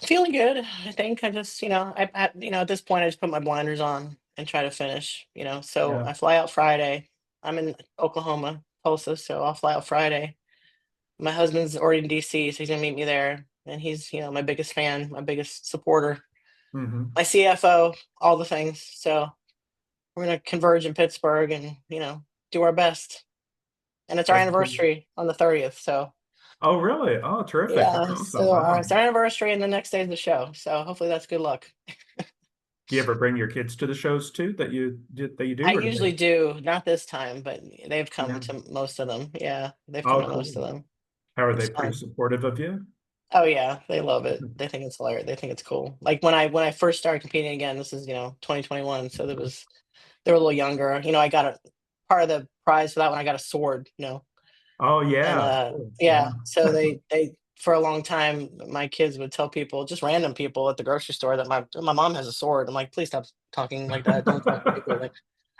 Feeling good. I think I just, at this point, I just put my blinders on and try to finish. So Yeah. I fly out Friday. I'm in Oklahoma, Tulsa, so I'll fly out Friday. My husband's already in DC, so he's gonna meet me there, and he's, my biggest fan, my biggest supporter, Hmm. my CFO, all the things. So we're gonna converge in Pittsburgh and do our best. And it's our That's cool. anniversary on the 30th, so Oh, really? Oh, terrific. That's yeah. awesome. So Wow. it's our anniversary, and the next day is the show. So hopefully that's good luck. Do you ever bring your kids to the shows too that you I do or do usually they? do, not this time, but they've come Yeah. to most of them. Yeah, they've come Oh, to most cool. of them. How are they It's pretty fun. supportive of you? Oh yeah, they love it. They think it's hilarious. They think it's cool. Like when I first started competing again, this is 2021, so they were a little younger. I got a part of the prize for that one. I got a sword. Oh And yeah. Cool. yeah, Yeah. so they for a long time my kids would tell people, just random people at the grocery store, that my mom has a sword. I'm like, please stop talking like that. Don't talk to people like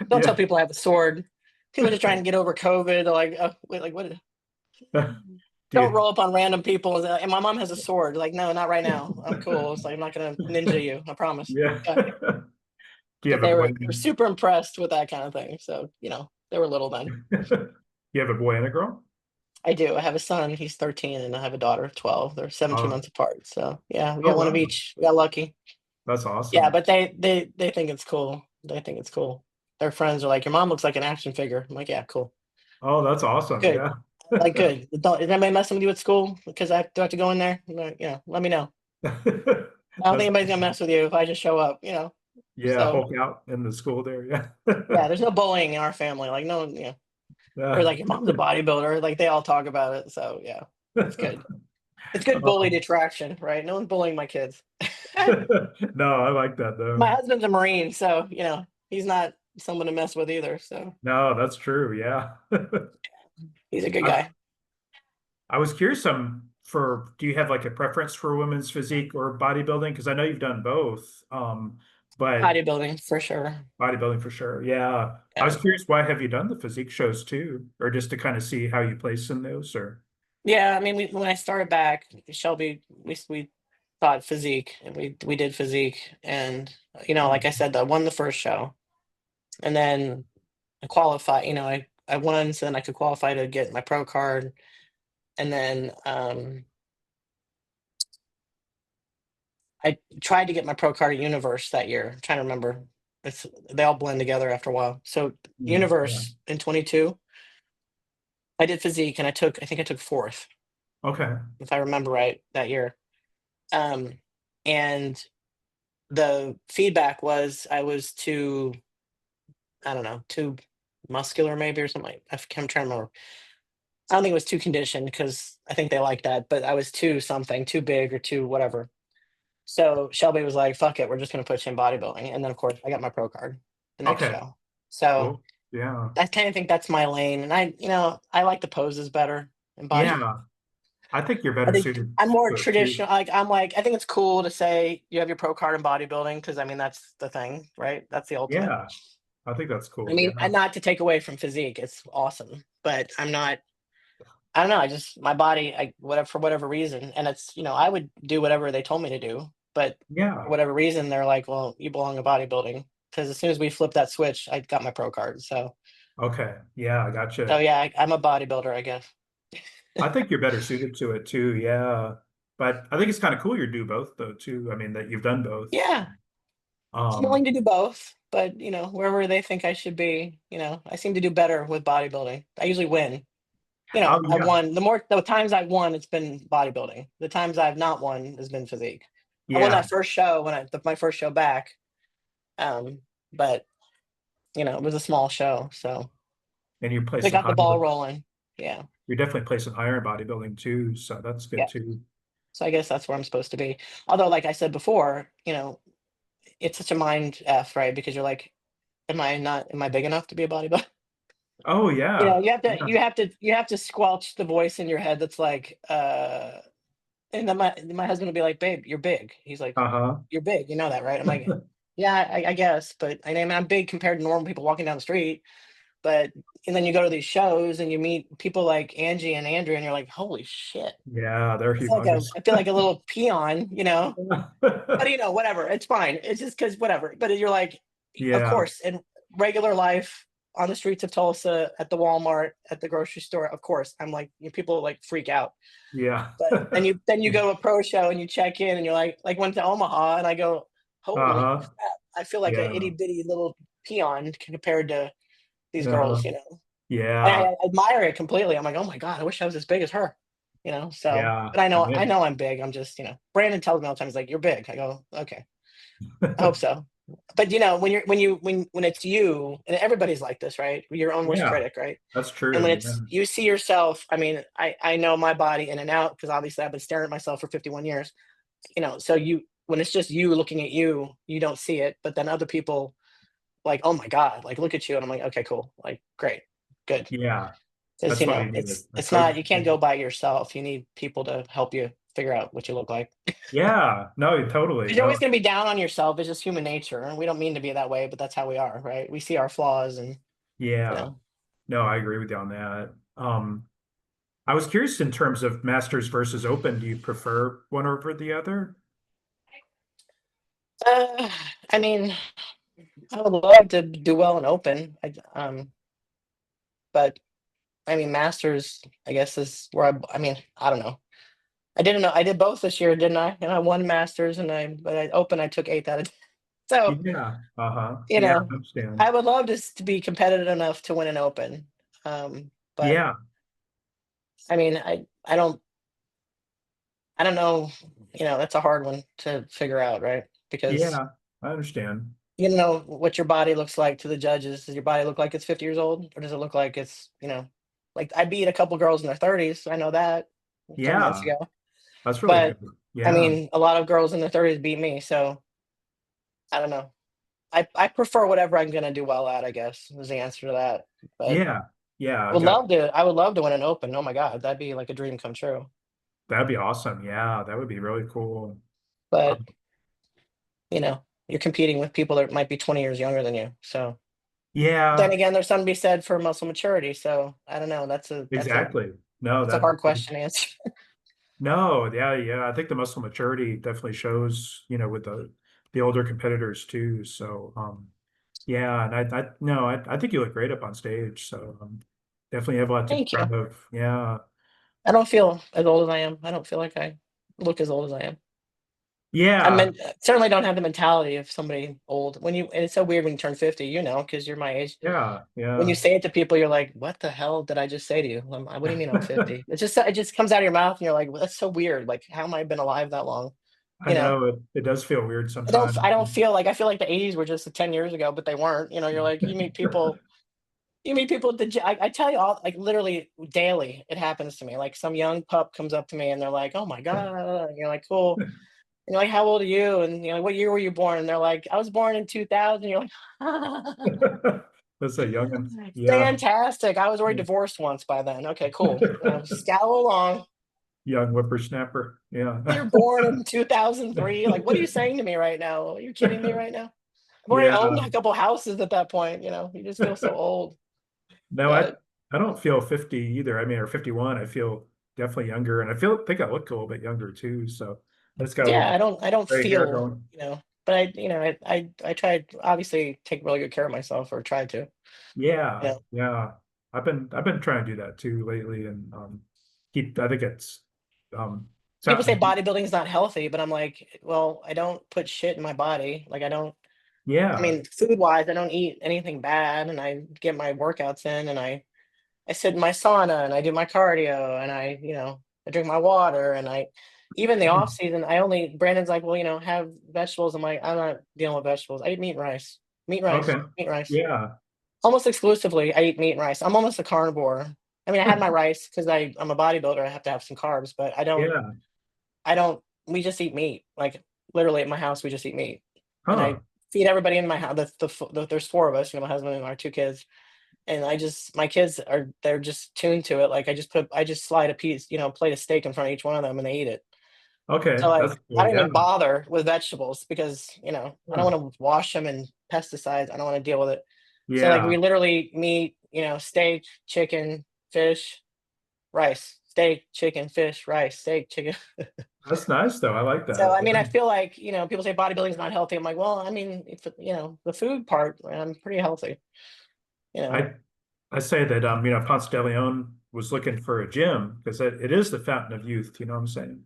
don't tell Yeah. people I have a sword. People just trying to get over COVID. They're like, oh, wait, like what? Do Don't you roll up on random people and my mom has a sword. Like, no, not right now. I'm cool. It's like I'm not gonna ninja you. I promise. yeah. Yeah. Do you But have a boy they were super impressed with that kind of thing. So they were little then. you have a boy and a girl? I do. I have a son. He's 13, and I have a daughter of 12. They're 17 Oh, months apart. So yeah, we oh got one of wow. each. We got lucky. That's Yeah, awesome. but they think it's cool. They think it's cool. Their friends are like, "Your mom looks like an action figure." I'm like, "Yeah, cool, Oh, that's awesome. good." Yeah. Like, good. Don't is anybody messing with you at school because I do I have to go in there? I'm like, let me know. I don't think That's anybody's gonna awesome. mess with you if I just show up. Yeah, So Hulk out in the school there. Yeah. yeah, there's no bullying in our family. Like, no, or Yeah. like your mom's a bodybuilder. Like they all talk about it. So yeah, it's good. It's good bully Oh. detraction, right? No one's bullying my kids. No, I like that My though. husband's a Marine, so he's not someone to mess with either. So No, that's true. Yeah. he's a good I, guy. I was curious for do you have like a preference for women's physique or bodybuilding? Because I know you've done both. But Bodybuilding for sure. bodybuilding for sure. Yeah. I was Yeah. curious why have you done the physique shows too? Or just to kind of see how you place in those or Yeah. I mean, when I started back, Shelby, we taught physique, and we did physique, and like I said, I won the first show, and then I qualified. I won, so then I could qualify to get my pro card, and then I tried to get my pro card at Universe that year. I'm trying to remember. They all blend together after a while. So Yeah. Universe in 22, I did physique, and I think I took fourth, Okay. if I remember right, that year. Um, and the feedback was I was too, I don't know, too muscular maybe or something. I'm trying to remember. I don't think it was too conditioned because I think they like that, but I was too something, too big or too whatever. So Shelby was like, "Fuck it, we're just gonna put you in bodybuilding." And then of course I got my pro card the next Okay. show. So Cool. Yeah. I kind of think that's my lane, and I like the poses better in body. Yeah. I think you're I better think suited I'm more to it too. traditional. I think it's cool to say you have your pro card in bodybuilding because I mean that's the thing, right? That's the ultimate. Yeah. I think that's I cool. mean, Yeah. and not to take away from physique, it's awesome, but I'm not. I don't know. I just my body, I whatever for whatever reason, and it's I would do whatever they told me to do, but for Yeah. whatever reason, they're like, "Well, you belong in bodybuilding." Because as soon as we flipped that switch, I got my pro card. Okay. Yeah, I So gotcha. yeah, I'm a bodybuilder, I guess. I think you're better suited to it too. Yeah. But I think it's kind of cool you do both though too. I mean that you've done both. Yeah, I'm Um, willing to do both, but wherever they think I should be, I seem to do better with bodybuilding. I usually win. oh I yeah. won the times I've won, it's been bodybuilding. The times I've not won has been physique. I won Yeah. that first show when my first show back, um, but it was a small show, so And you're they placing got the higher. ball rolling. Yeah, You're definitely placing higher in bodybuilding too. So that's good yeah. too. So I guess that's where I'm supposed to be. Although, like I said before, it's such a mind f, right? Because you're like, am I big enough to be a bodybuilder? Oh yeah. You have to Yeah. squelch the voice in your head that's like, and then my husband will be like, "Babe, you're big." He's like, Uh-huh. "You're big, you know that, right?" I'm like, "Yeah, I guess, but I mean, I'm big compared to normal people walking down the street." But and then you go to these shows and you meet people like Angie and Andrew, and you're like, "Holy shit!" Yeah, they're humongous. I feel like a little peon, But whatever, it's fine. It's just because whatever. But you're like, of Yeah. course, in regular life, on the streets of Tulsa, at the Walmart, at the grocery store, of course, I'm like, people like freak out. Yeah. But then you go to a pro show and you check in and you're like went to Omaha and I go, holy Uh-huh. crap, I feel like a itty Yeah. bitty little peon compared to these Uh-huh. girls. And Yeah. I admire it completely. I'm like, oh my god, I wish I was as big as her. So, Yeah. but I And know I'm big. I'm just, Brandon tells me all the time, he's like, you're big. I go, okay. I hope it, so. But when it's you, and everybody's like this, right? Your own worst yeah, critic, right? that's And when true. Yeah. it's you see yourself, I mean, I know my body in and out because obviously I've been staring at myself for 51 years. So when it's just you looking at you, you don't see it. But then other people like, oh my God, like look at you. And I'm like, okay, cool. Like, great, good. Yeah. Because That's why you need a it's coach. not you can't go by yourself. You need people to help you figure out what you look like. Yeah. No, totally. 'Cause you're No. always gonna be down on yourself. It's just human nature. And we don't mean to be that way, but that's how we are, right? We see our flaws and you Yeah. know. No, I agree with you on that. I was curious in terms of Masters versus Open, do you prefer one over the other? Uh, I mean, I would love to do well in open. But I mean, masters, I guess is where I mean, I don't know. I didn't know. I did both this year, didn't I? And I won masters, but I open. I took eighth out of 10. So Yeah. Uh-huh. you Yeah, know, I understand. I would love to be competitive enough to win an open. But Yeah. I mean, I don't know. That's a hard one to figure out, right? Because Yeah. I understand. you don't know what your body looks like to the judges. Does your body look like it's 50 years old, or does it look like it's like I beat a couple girls in their 30s. I know that a couple months Yeah. ago. That's really But good. I Yeah. mean, a lot of girls in their 30s beat me, so I don't know. I prefer whatever I'm gonna do well at, I guess, is the answer to that. But Yeah. Yeah. I got I would love to win an open. Oh my god, that'd be like a dream come true. that'd be awesome. Yeah, that would be really cool. But, Um, you're competing with people that might be 20 years younger than you. So then yeah, again, there's something to be said for muscle maturity. So I don't know. That's a exactly. No, that's a that hard question to answer. No, yeah, yeah. I think the muscle maturity definitely shows, with the older competitors too. So, yeah, and I no, I think you look great up on stage. So, definitely have a lot to be Thank you. proud of. Yeah, I don't feel as old as I am. I don't feel like I look as old as I am. yeah, Certainly don't have the mentality of somebody old. And it's so weird when you turn 50, because you're my age. yeah, When you yeah. say it to people, you're like, "What the hell did I just say to you? What do you mean I'm 50?" It just comes out of your mouth, and you're like, well, "That's so weird. Like, how am I been alive that long?" I You know? know it does feel weird I sometimes. don't feel like I feel like the '80s were just 10 years ago, but they weren't. You're like, you meet people at the gy I tell you all, like, literally daily, it happens to me. Like, some young pup comes up to me, and they're like, "Oh my god." And you're like, "Cool." And you're like, "How old are you?" And, "What year were you born?" And they're like, "I was born in 2000." You're like, That's a youngin. Yeah, "Fantastic. I was already divorced once by then. Okay, cool." Scowl along. young whippersnapper. Yeah, You're born in 2003. Like, what are you saying to me right now? Are you kidding me right now? I've already owned yeah. a couple houses at that point. You just feel so old. No, But I don't feel 50 either. I mean, or 51. I feel definitely younger, and think I look a little bit younger too. So I just got a little yeah, bit I don't gray hair feel, going. but I try to obviously take really good care of myself, or try to. You Yeah, know, yeah. I've been trying to do that too lately, and keep. I think it's People out. say bodybuilding is not healthy, but I'm like, well, I don't put shit in my body. Like, I Yeah. mean, food wise, I don't eat anything bad, and I get my workouts in, and I sit in my sauna, and I do my cardio, and I drink my water, and even the off season, Brandon's like, well, have vegetables. I'm like, I'm not dealing with vegetables. I eat meat and rice, meat and rice, Okay. meat and rice. Yeah. Almost exclusively, I eat meat and rice. I'm almost a carnivore. I mean, I had my rice because I'm a bodybuilder. I have to have some carbs, but Yeah. I don't. We just eat meat. Like, literally at my house, we just eat meat, and I Huh. feed everybody in my house. There's four of us. My husband and our two kids, and my kids they're just tuned to it. Like, I just slide a piece, plate of steak in front of each one of them, and they eat it. So, Okay. That's like, I cool. don't Yeah. even bother with vegetables because, I don't Huh. wanna wash them in pesticides. I don't wanna deal with it. So, like, Yeah. we literally meat, steak, chicken, fish, rice, steak, chicken, fish, rice, steak, chicken. That's nice though. I like So, that. I mean, Yeah. I feel like, people say bodybuilding is not healthy. I'm like, well, I mean, if, the food part, I'm pretty healthy, you know? I I say that Ponce de Leon was looking for a gym because it is the fountain of youth. You know what I'm saying?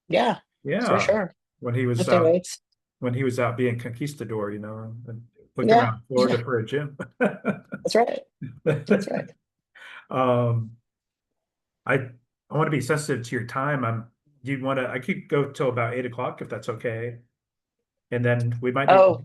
Yeah, for Yeah. sure. When he was Lifting out weights. when he was out being conquistador, and looked Yeah, around yeah, Florida for a gym. that's right. That's right. Um, I I want to be sensitive to your time. I could go till about 8 o'clock if that's okay. And then we might need, Oh,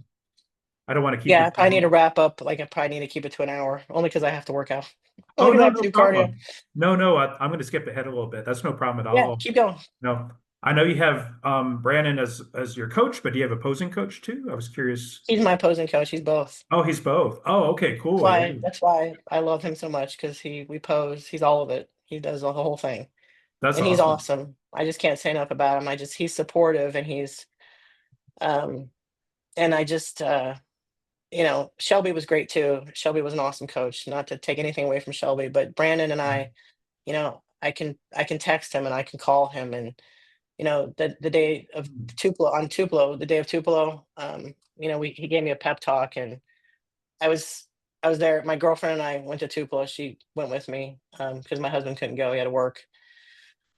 I don't want to keep yeah, you I too probably need to long. wrap up. Like, I probably need to keep it to an hour, only because I have to work out. Oh, Only because I no, have to no do cardio. problem. No, no, I'm going to skip ahead a little bit. That's no problem at Yeah, all. keep going. No, I know you have Brandon as your coach, but do you have opposing coach too? I was curious. He's my opposing coach. He's both. Oh, he's both. Oh, okay, That's cool. Yeah, why that's why I love him so much, because we pose. He's all of it. He does the whole thing, that's and he's awesome. awesome. I just can't say enough about him. He's supportive, and um, I just, Shelby was great too. Shelby was an awesome coach. Not to take anything away from Shelby, but Brandon and I can text him, and I can call him, and the day of Tupelo, the day of Tupelo, he gave me a pep talk, and I was I was there. My girlfriend and I went to Tupelo. She went with me because my husband couldn't go; he had to work.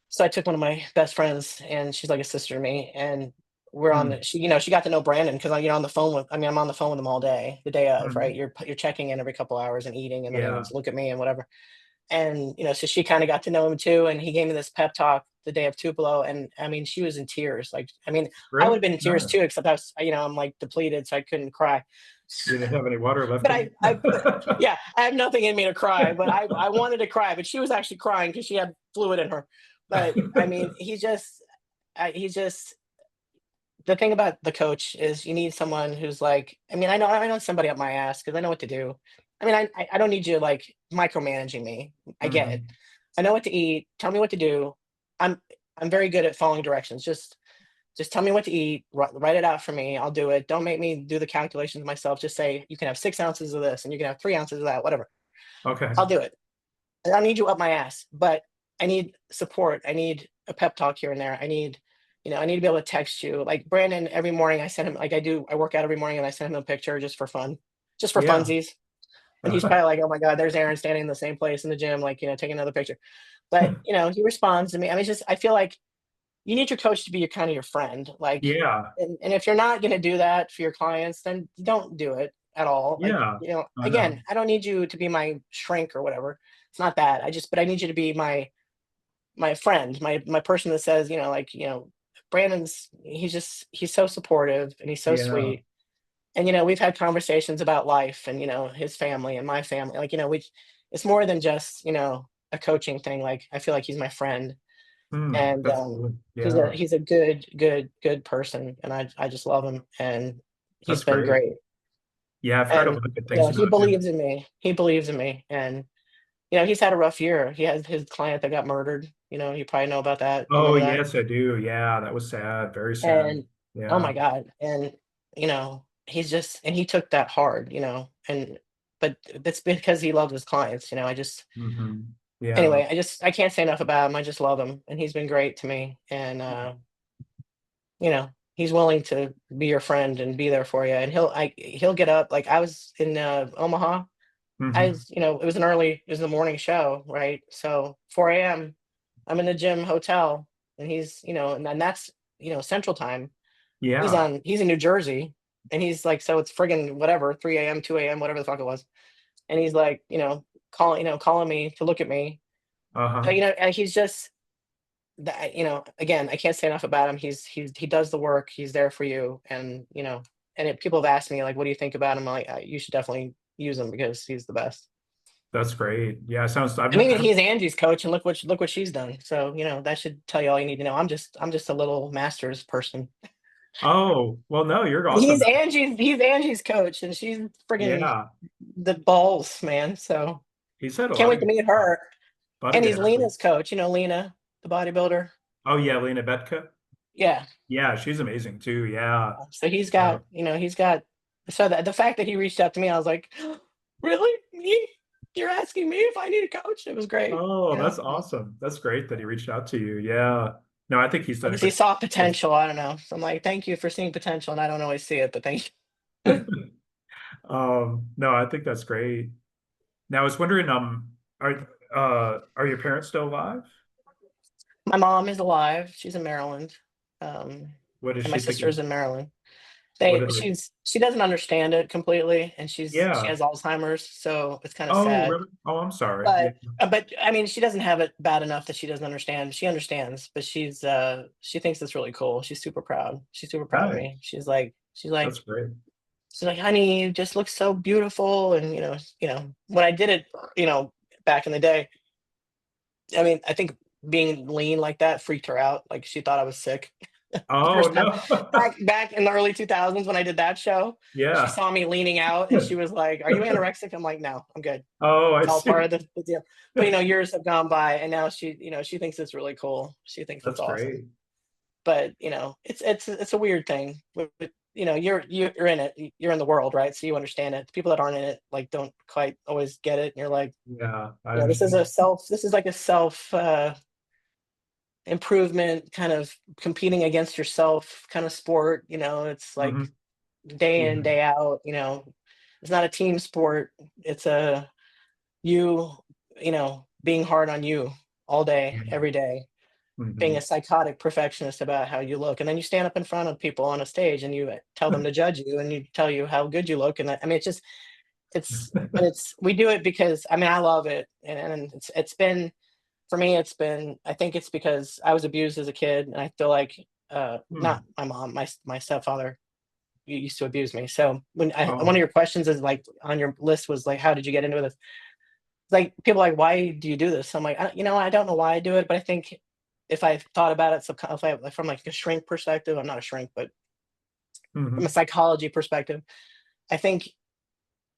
So I took one of my best friends, and she's like a sister to me. And we're on Mm, the she got to know Brandon because I'm on the phone with. I mean, I'm on the phone with him all day, the day of, right? mm, You're checking in every couple hours and eating, and then he yeah, wants to look at me and whatever. And, so she kinda got to know him too, and he gave me this pep talk the day of Tupelo, and, I mean, she was in tears, like, I mean, I great. would've been in tears Nice. too, except I'm, like, depleted, so I couldn't cry. You didn't have any water left But in but you. yeah, I have nothing in me to cry, but I wanted to cry, but she was actually crying because she had fluid in her. But, I mean, he's just the thing about the coach is you need someone who's like, I mean, I know somebody up my ass because I know what to do. I mean, I don't need you, like, micromanaging me. I get it. Mhm. I know what to eat. Tell me what to do. I'm I'm very good at following directions. Just tell me what to eat. Write it out for me. I'll do it. Don't make me do the calculations myself. Just say you can have 6 ounces of this and you can have 3 ounces of that. Whatever. Okay. I'll do it. I don't need you up my ass. But I need support. I need a pep talk here and there. I need, I need to be able to text you. Like Brandon, every morning I send him, like I work out every morning and I send him a picture just for fun, just for Yeah. funsies. And he's probably like, oh my God, there's Aaron standing in the same place in the gym, like, taking another picture. But, he responds to me. I mean, it's just, I feel like you need your coach to be your kind of your friend. Like, Yeah. and if you're not going to do that for your clients, then don't do it at all. Like, Yeah. I know. again, I don't need you to be my shrink or whatever. It's not that. But I need you to be my friend, my person that says, like, Brandon's, he's so supportive and he's so Yeah. sweet. And, we've had conversations about life and, his family and my family. Like, it's more than just, a coaching thing. Like, I feel like he's my friend. And That's cool. he's a Yeah. he's a good person, and I just love him, and he's That's been great. great. Yeah, I've heard a And lot of good things he about him. believes in me. He believes in me, and he's had a rough year. He has his client that got murdered. You probably know about that. You Oh, remember that? yes, I do. Yeah, that was sad. Very sad. And oh my Yeah. God, and he took that hard. And but that's because he loved his clients. Yeah, Anyway, I can't say enough about him. I just love him, and he's been great to me. And he's willing to be your friend and be there for you. And he'll get up. Like I was in Omaha. hmm It was it was the morning show, right? So 4 a.m. I'm in the gym hotel, and and then that's Central Time. Yeah. He's in New Jersey, and he's like, so it's friggin' whatever, 3 a.m., 2 a.m., whatever the fuck it was. And he's like, calling me to look at me. So, Uh-huh. and he's just that, again, I can't say enough about him. He does the work. He's there for you. And, people have asked me, like, what do you think about him? I'm like, you should definitely use him because he's the best. That's great. Yeah, sounds I mean, he's Angie's coach, and look what she's done. So, that should tell you all you need to know. I'm just a little masters person. oh, well, no, you're awesome. He's Angie's coach, and she's friggin' Yeah. the balls, man. So He's had a can't lot wait of to meet her. And good he's athletes. Lena's coach, Lena, the bodybuilder. Oh, yeah, Lena Betka. Yeah. Yeah, she's amazing too. Yeah. So Uh, so the fact that he reached out to me, I was like, really? Me? You're asking me if I need a coach? It was great, oh, that's awesome. That's great that he reached out to you. Yeah. No, I think he's done a because he great saw job. potential. I don't know. So I'm like, thank you for seeing potential, and I don't always see it, but thank you. No, I think that's great. Now, I was wondering, are your parents still alive? My mom is alive. She's in Maryland, um, What is and my she sister's thinking? in Maryland. What are they? She doesn't understand it completely, and she Yeah. has Alzheimer's, so it's kind of Oh, sad. really? Oh, I'm sorry. Yeah. But I mean, she doesn't have it bad enough that she doesn't understand. She understands, but she thinks it's really cool. She's super proud. She's super proud of Nice. me. That's great. She's like, honey, you just look so beautiful. And when I did it, you know, back in the day, I mean, I think being lean like that freaked her out. Like she thought I was sick. The Oh, first time no. back in the early 2000s when I did that show, she Yeah. saw me leaning out and she was like, "Are you anorexic?" I'm like, "No, I'm good." Oh, I It's all part see. of the deal. But years have gone by, and now she thinks it's really cool. She thinks it's That's awesome. great. But it's a weird thing. You're in it. You're in the world, right? So you understand it. The people that aren't in it like don't quite always get it. And you're like, Yeah, I this is understand. like a self improvement kind of competing against yourself kind of sport. It's like hmm day in, Yeah. day out. It's not a team sport. It's a you, being hard on you all day, every day, being a hmm psychotic perfectionist about how you look. And then you stand up in front of people on a stage and you tell them to judge you and you tell you how good you look. And I mean, but we do it because, I mean, I love it. And it's been, for me, I think it's because I was abused as a kid. And I feel like, not Hmm. my mom, my stepfather used to abuse me. So one of Oh, your questions is like on your list was like, how did you get into this? Like people are like, why do you do this? I'm like, I don't know why I do it, but I think if I thought about it from like a shrink perspective, I'm not a shrink, but from a hmm psychology perspective, I think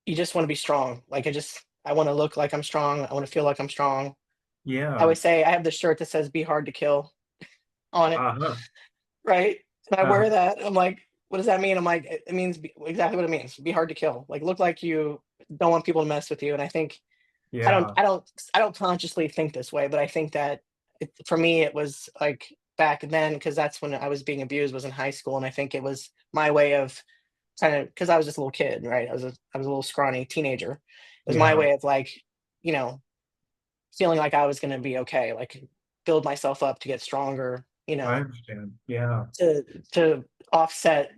you just want to be strong. Like I want to look like I'm strong. I want to feel like I'm strong. I Yeah. always say I have this shirt that says "Be hard to kill" on it, Uh-huh. right? And I wear Uh-huh. that. I'm like, what does that mean? I'm like, it means exactly what it means. Be hard to kill. Like look like you don't want people to mess with you. And I think I don't Yeah. I don't I don't consciously think this way, but I think that for me, it was like back then, because that's when I was being abused, was in high school. And I think it was my way of kind of, because I was just a little kid, right? I was a little scrawny teenager. It was my Yeah, way of like, you know, feeling like I was going to be okay, like build myself up to get stronger, I understand. Yeah. to to offset,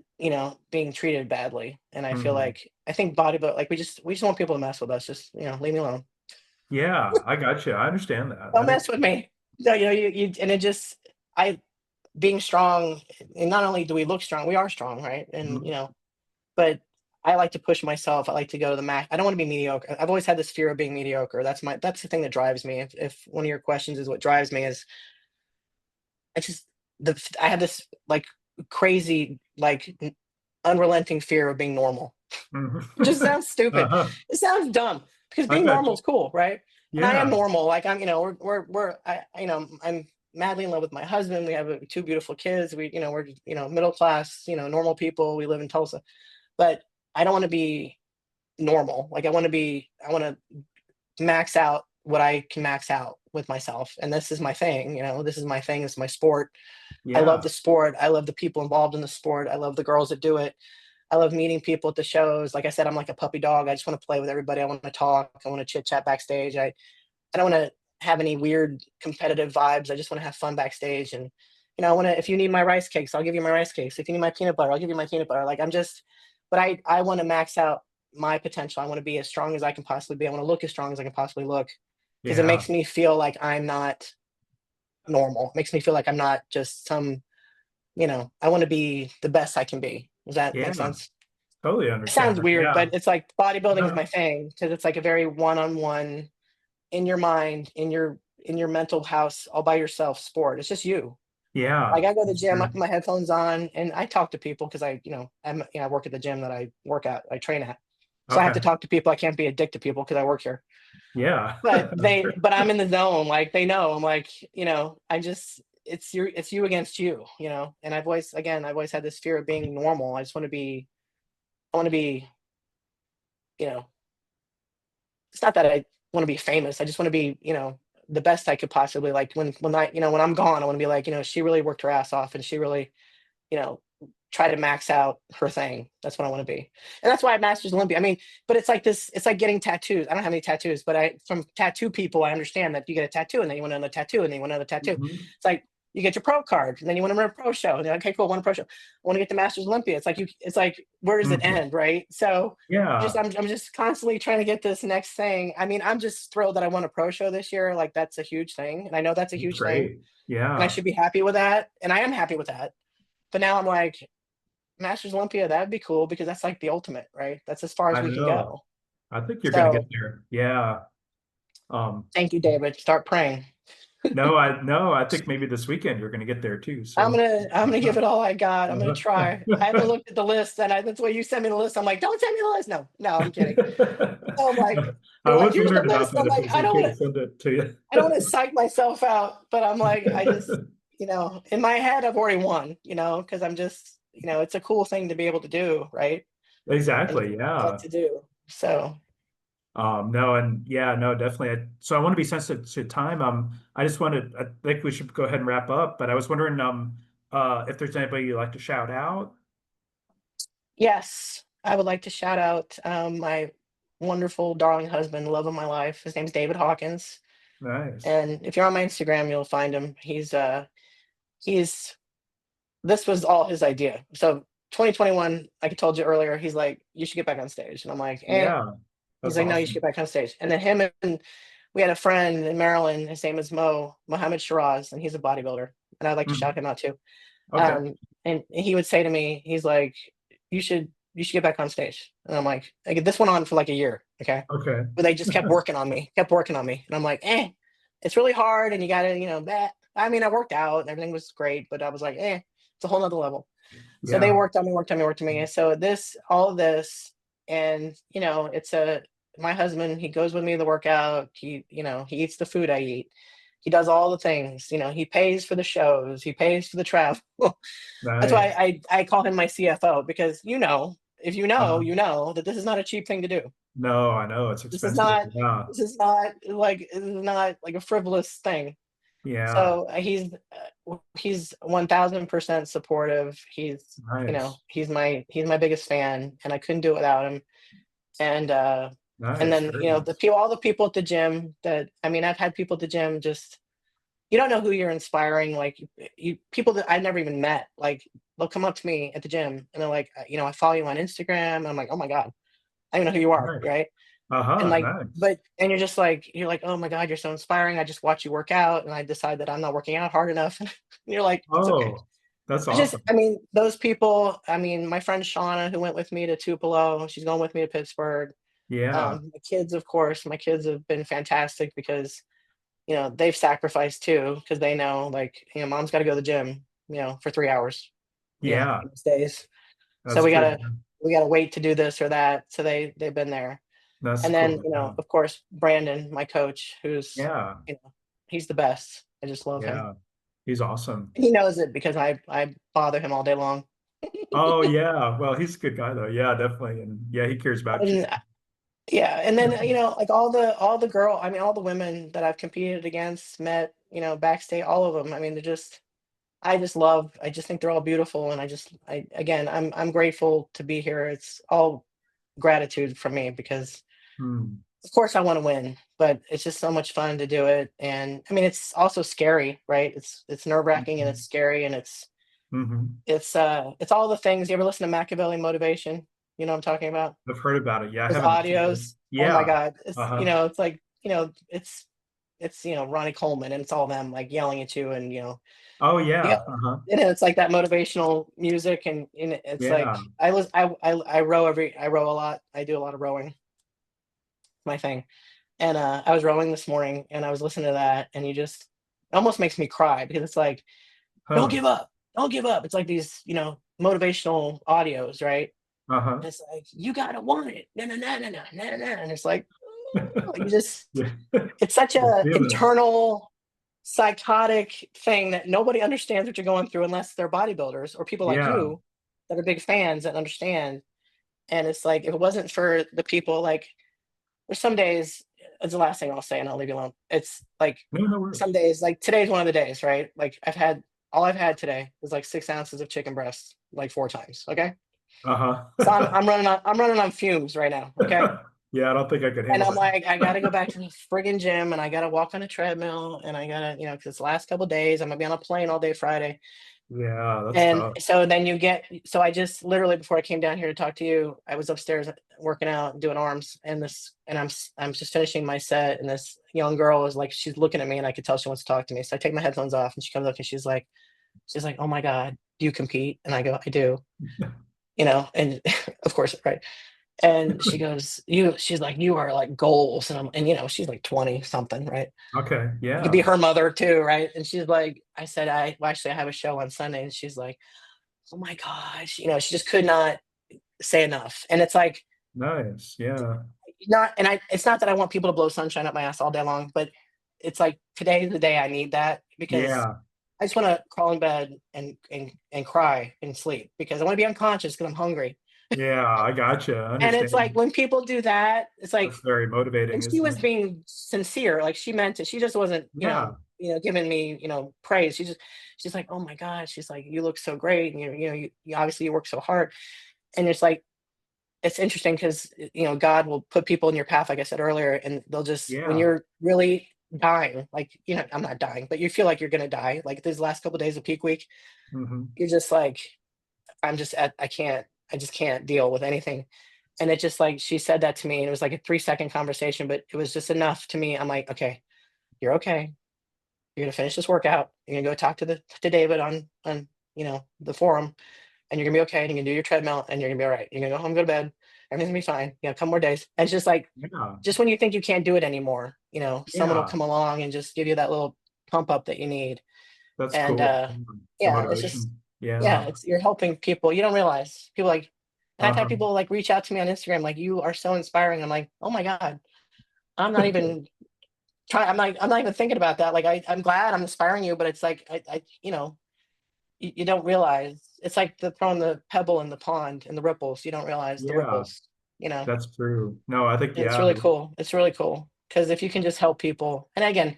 being treated badly. And I feel Mhm. like, I think bodybuilding, like we just want people to mess with us. Just, leave me alone. Yeah, I got you. I understand that. Don't That is, mess with me. No, you and it just, I being strong, and not only do we look strong, we are strong, right? And mhm. but I like to push myself. I like to go to the max. I don't want to be mediocre. I've always had this fear of being mediocre. That's the thing that drives me. If one of your questions is what drives me, is I just I have this like crazy, like unrelenting fear of being normal. Mhm. It just sounds stupid. Uh-huh. It sounds dumb, because I being got normal you. is cool, right? And I am Yeah. normal. Like I'm, I'm madly in love with my husband. We have two beautiful kids. We're middle class, normal people. We live in Tulsa, but I don't want to be normal. Like I want to max out what I can max out with myself. And this is my thing. This is my thing. It's my sport. I love Yeah. the sport. I love the people involved in the sport. I love the girls that do it. I love meeting people at the shows. Like I said, I'm like a puppy dog. I just want to play with everybody. I want to talk. I want to chit chat backstage. I don't want to have any weird competitive vibes. I just want to have fun backstage. And, I want to, if you need my rice cakes, I'll give you my rice cakes. If you need my peanut butter, I'll give you my peanut butter. Like but I want to max out my potential. I want to be as strong as I can possibly be. I want to look as strong as I can possibly look, because it Yeah. makes me feel like I'm not normal. It makes me feel like I'm not just I want to be the best I can be. Does that make Yeah. sense? Totally It understand sounds that. weird, Yeah. but it's like bodybuilding is No. my thing, because it's like a very one-on-one, in your mind, in your mental house, all by yourself sport. It's just you. Yeah. Like I go to the That's gym, I true. put my headphones on and I talk to people, because I work at the gym that I work at, I train at. So I have Okay. to talk to people. I can't be a dick to people because I work here. Yeah. But That's true. but I'm in the zone. Like they know. I'm like, I just, it's you against you, and I've always had this fear of being normal. I want to be, you know, it's not that I want to be famous. I just want to be, the best I could possibly, like when I'm gone, I want to be like, she really worked her ass off and she really, you know, try to max out her thing. That's what I want to be. And that's why I Masters Olympia. I mean, but it's like this, it's like getting tattoos. I don't have any tattoos, but from tattoo people, I understand that you get a tattoo and then you want another tattoo and then you want another tattoo. Mhm. It's like you get your pro card and then you want to run a pro show. And you're like, okay, cool, I want a pro show. I want to get the Masters Olympia. It's like, where does it Mhm. end? Right. So Yeah. I'm just constantly trying to get this next thing. I mean, I'm just thrilled that I won a pro show this year. Like that's a huge thing. And I know that's a That's huge thing. great. And I Yeah. should be happy with that. And I am happy with that. But now I'm like, Masters Olympia, that'd be cool, because that's like the ultimate, right? That's as far as I we can know. go. I think you're gonna get So there. Yeah. thank you, David. Start praying. No, I think maybe this weekend you're gonna get there too. So I'm gonna give it all I got. I'm gonna uh-huh. try. I haven't looked at the list, and that's why you sent me the list. I'm like, don't send me the list. No, no, I'm kidding. So I'm like, I they're like, was here's the wondering about list. that I'm if it like, was okay to send it to you. I don't want to psych myself out, but I'm like, in my head, I've already won, because I'm just, it's a cool thing to be able to do, right? And Exactly. I like Yeah. to do. So No, and yeah, no, definitely. So I want to be sensitive to time. I think we should go ahead and wrap up, but I was wondering, if there's anybody you'd like to shout out. yes, I would like to shout out my wonderful, darling husband, love of my life. His name's David Hawkins. Nice. And if you're on my Instagram, you'll find him. He's this was all his idea. So 2021, like I told you earlier, he's like, you should get back on stage. And I'm like, eh. Yeah, He's that's like, no, you should awesome. get back on stage. And then we had a friend in Maryland. His name is Mohammed Shiraz, and he's a bodybuilder. And I'd like to shout Mhm. him out too. Okay. And he would say to me, he's like, you should get back on stage. And I'm like this went on for like a year. Okay. Okay. But they just kept working on me. And I'm like, it's really hard. And you got to, that. I mean, I worked out and everything was great, but I was like, it's a whole nother level. So they Yeah. worked on me. And so all of this, and, my husband, he goes with me to the workout. He eats the food I eat. He does all the things, he pays for the shows. He pays for the travel. That's why Nice. I call him my CFO, because, if Uh, you know that this is not a cheap thing to do. no, I know it's This is expensive. not Yeah. this is not like a frivolous thing. Yeah. So he's 1000% supportive. He's, Nice. he's my biggest fan, and I couldn't do it without him. And and Nice. then, Very nice. all the people at the gym that, I mean, I've had people at the gym just, you don't know who you're inspiring. Like, people that I never even met, like, they'll come up to me at the gym and they're like, I follow you on Instagram. And I'm like, oh my God, I don't even know who you are, Nice. right? And Uh-huh. like, Nice. and you're like, oh my God, you're so inspiring. I just watch you work out, and I decide that I'm not working out hard enough. And you're like, it's okay. Oh, that's awesome. I mean, those people. I mean, my friend Shauna, who went with me to Tupelo, she's going with me to Pittsburgh. Yeah. My kids, of course, my kids have been fantastic because, they've sacrificed too, because they know, like, mom's got to go to the gym, for 3 hours, Yeah. these days. So That's true. we gotta wait to do this or that. So they've been there. That's And then, cool. Yeah. of course, Brandon, my coach, who's, Yeah. he's the best. I just love him. Yeah. He's awesome. He knows it because I bother him all day long. Oh yeah. Well, he's a good guy though. Yeah, definitely. And yeah, he cares about you. And yeah, and then, like, all the girl, I mean, all the women that I've competed against, met, backstage, all of them. I mean, I just think they're all beautiful, and again, I'm grateful to be here. It's all gratitude from me because, Hmm. of course, I want to win, but it's just so much fun to do it. And I mean, it's also scary, right? It's nerve-wracking, and it's scary, and Hmm. it's all the things. You ever listen to Machiavelli motivation? You know what I'm talking about? I've heard about it. Yeah, I His haven't listened to it. audios. Oh my Yeah. God. Uh-huh. It's like, it's Ronnie Coleman, and it's all them like yelling at you, and Oh yeah, yeah. Uh-huh. it's like that motivational music, and, it's like Yeah. I row a lot. I do a lot of rowing, my thing. And I was rowing this morning, and I was listening to that, and it almost makes me cry because it's like, don't Huh. give up, don't give up. It's like these, motivational audios, right? Uh-huh. And it's like, you gotta want it. No, no, no, no, no, no, no. And it's like, "Oh," you just Yeah. it's such You're a feeling it. internal psychotic thing that nobody understands what you're going through unless they're bodybuilders or people like Yeah. you that are big fans that understand. And it's like, if it wasn't for the people, like, there's some days, it's the last thing I'll say, and I'll leave you alone. It's like, No, no worries. some days, like today's one of the days, right? Like, all I've had today is like 6 ounces of chicken breast, like 4 times. Okay. So Uh-huh. I'm running on fumes right now. Okay. Yeah, I don't think I could And handle I'm that. like, I gotta go back to the friggin' gym, and I gotta walk on a treadmill, and I gotta, because it's the last couple days, I'm gonna be on a plane all day Friday. Yeah, that's And tough. so then I just literally, before I came down here to talk to you, I was upstairs working out and doing arms, and I'm just finishing my set, and this young girl is like, she's looking at me, and I could tell she wants to talk to me. So I take my headphones off, and she comes up, and she's like, oh my God, do you compete? And I go, I do, and of course, right. And she goes, she's like, you are like goals. And she's like 20 something, right? Okay. You could be Yeah. her mother too, right? And she's like, I said, well, actually, I have a show on Sunday. And she's like, oh my gosh, she just could not say enough. And it's like, Nice. Yeah. it's not that I want people to blow sunshine up my ass all day long, but it's like, today's the day I need that, because Yeah. I just want to crawl in bed and cry and sleep, because I want to be unconscious because I'm hungry. Yeah, I gotcha. I And it's like, understand. when people do that, it's like, That's very motivating, and she isn't was it? being sincere, like, she meant it. She just wasn't, Yeah. giving me, praise. She's like, "Oh my God." She's like, "You look so great, and you obviously you work so hard." And it's like, it's interesting because, God will put people in your path, like I said earlier, and they'll just, when Yeah. you're really dying, like, I'm not dying, but you feel like you're gonna die, like these last couple of days of peak week, Hmm. you're just like, I just can't deal with anything. And it just, like, she said that to me, and it was like a 3-second conversation, but it was just enough to me. I'm like, okay, you're okay. You're gonna finish this workout. You're gonna go talk to David on the forum, and you're gonna be okay. And you're gonna do your treadmill, and you're gonna be all right. You're gonna go home, go to bed. Everything's gonna be fine. A couple more days. And it's just like, Yeah. just when you think you can't do it anymore, someone will Yeah. come along and just give you that little pump up that you need. That's And cool. The yeah, it's just, motivation. yeah, Yeah. it's, you're helping people. You don't realize people, like, and I've had Uh-huh. people like reach out to me on Instagram, like, you are so inspiring. I'm like, oh my God, I'm not even I'm not even thinking about that. Like, I'm glad I'm inspiring you, but it's like, you don't realize, it's like throwing the pebble in the pond and the ripples. You don't realize the Yeah, ripples, you know. that's true. No, I think, And it's yeah. really cool. It's really cool because if you can just help people, and again,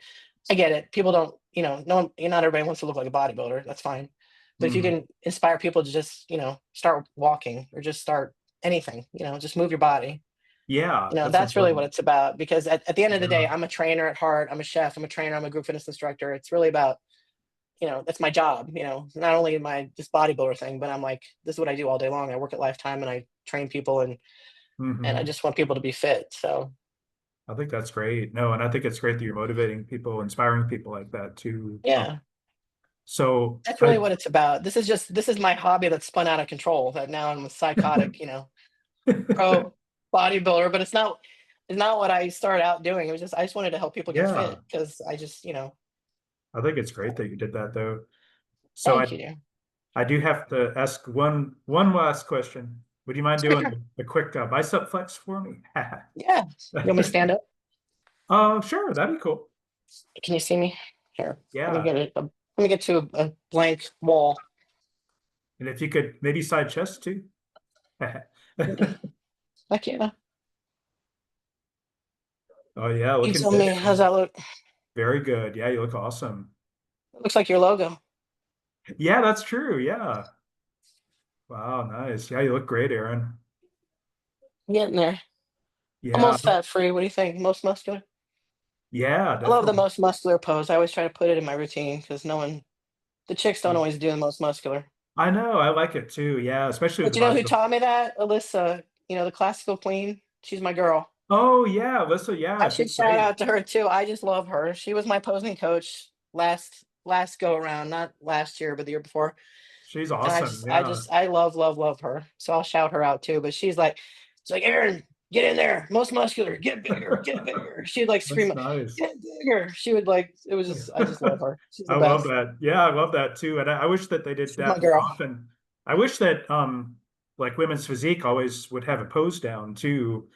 I get it. People don't, no one, not everybody wants to look like a bodybuilder. That's fine. But if you Mhm. can inspire people to just, start walking or just start anything, just move your body. Yeah, that's That's really what important. it's about. Because at the end of the day, Yeah. I'm a trainer at heart. I'm a chef. I'm a trainer. I'm a group fitness instructor. It's really about, that's my job. Not only am I this bodybuilder thing, but I'm like, this is what I do all day long. I work at Lifetime and I train people, and I Mhm. just want people to be fit. So I think that's great. No, and I think it's great that you're motivating people, inspiring people like that too. yeah, So that's really I, what it's about. This is my hobby that's spun out of control. That now I'm a psychotic, pro bodybuilder, but it's not what I started out doing. It was just I just wanted to help people get yeah, fit because I just, I think it's great that you did that though. So thank you. I do have to ask one last question. Would you mind doing Sure. a quick bicep flex for me? Yeah. You want me to stand up? Sure, that'd be cool. Can you see me? Here. Let me Yeah, get it. Let me get to a blank wall. and if you could maybe side chest too. Heck yeah. Oh yeah, You looking tell good. me, how's that look? Very good. Yeah, you look awesome. It looks like your logo. Yeah, that's true. Yeah. Wow, nice. Yeah, you look great, Aaron. Getting there. Yeah, Almost fat free. What do you think? Most muscular? yeah, I love the definitely. most muscular pose. I always try to put it in my routine because the chicks don't always do the most muscular. I know, I like it too. Yeah, especially with But the you know who bodybuilding. taught me that? Alyssa, the classical queen. She's my girl. Oh yeah, Alyssa, I yeah, should she's shout great. out to her too. I just love her. She was my posing coach last go around, not last year, but the year before. She's And awesome. Yeah. I love, love, love her. So I'll shout her out too. But she's like, Aaron, get in there, most muscular, get bigger, get bigger. She'd like That's scream, nice. get bigger. She would like, it was just, I just love her. She's the I love best. that. Yeah, I love that too. And I wish that they did She's my that more girl. often. I wish that like women's physique always would have a pose down too.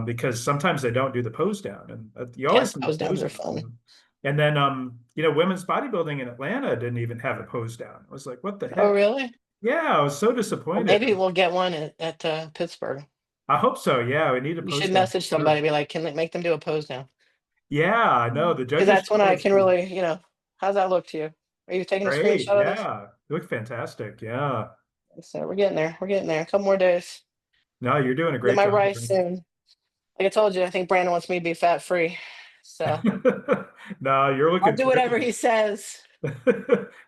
Because sometimes they don't do the pose down and you Yeah, always need pose a downs pose are fun. down. And then women's bodybuilding in Atlanta didn't even have a pose down. I was like, what the Oh, heck? really? Yeah, I was so Well, disappointed. maybe we'll get one at Pittsburgh. I hope so. Yeah, we need a You should pose down message for sure. somebody, be like, can they make them do a pose down? Yeah, I know. The Because judges that's should when I always can be really, how's that look to you? Are you taking a great. screenshot of this? Yeah. You look fantastic. Yeah. So we're getting there. We're getting there. A couple more days. No, you're doing a Get great my job. rice soon. Like I told you, I think Brandon wants me to be fat free. So No, you're I'll looking do whatever terrific. he says.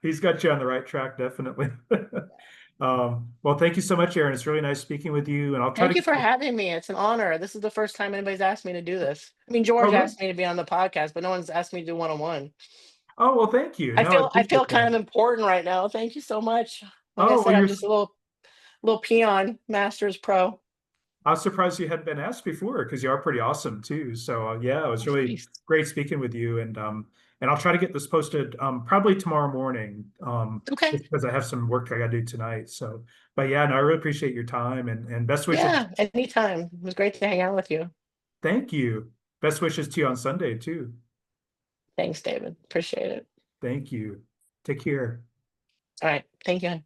He's got you on the right track, definitely. Well, thank you so much, Aaron. It's really nice speaking with you, and I'll try to Thank you get for this. having me. It's an honor. This is the first time anybody's asked me to do this. I mean, Oh, George really? asked me to be on the podcast, but no one's asked me to do one-on-one. Oh, well, thank you. I No, I feel I appreciate feel kind that. of important right now. Thank you so much. Like I Oh, well, said, I'm just a little peon, Masters Pro. I was surprised you hadn't been asked before because you are pretty awesome too. So yeah, it was Oh, really thanks. great speaking with you, and I'll try to get this posted probably tomorrow morning Okay. just because I have some work I got to do tonight. So, but yeah, no, I really appreciate your time and best wishes. Yeah, anytime. It was great to hang out with you. Thank you. Best wishes to you on Sunday too. Thanks, David. Appreciate it. Thank you. Take care. All right. Thank you.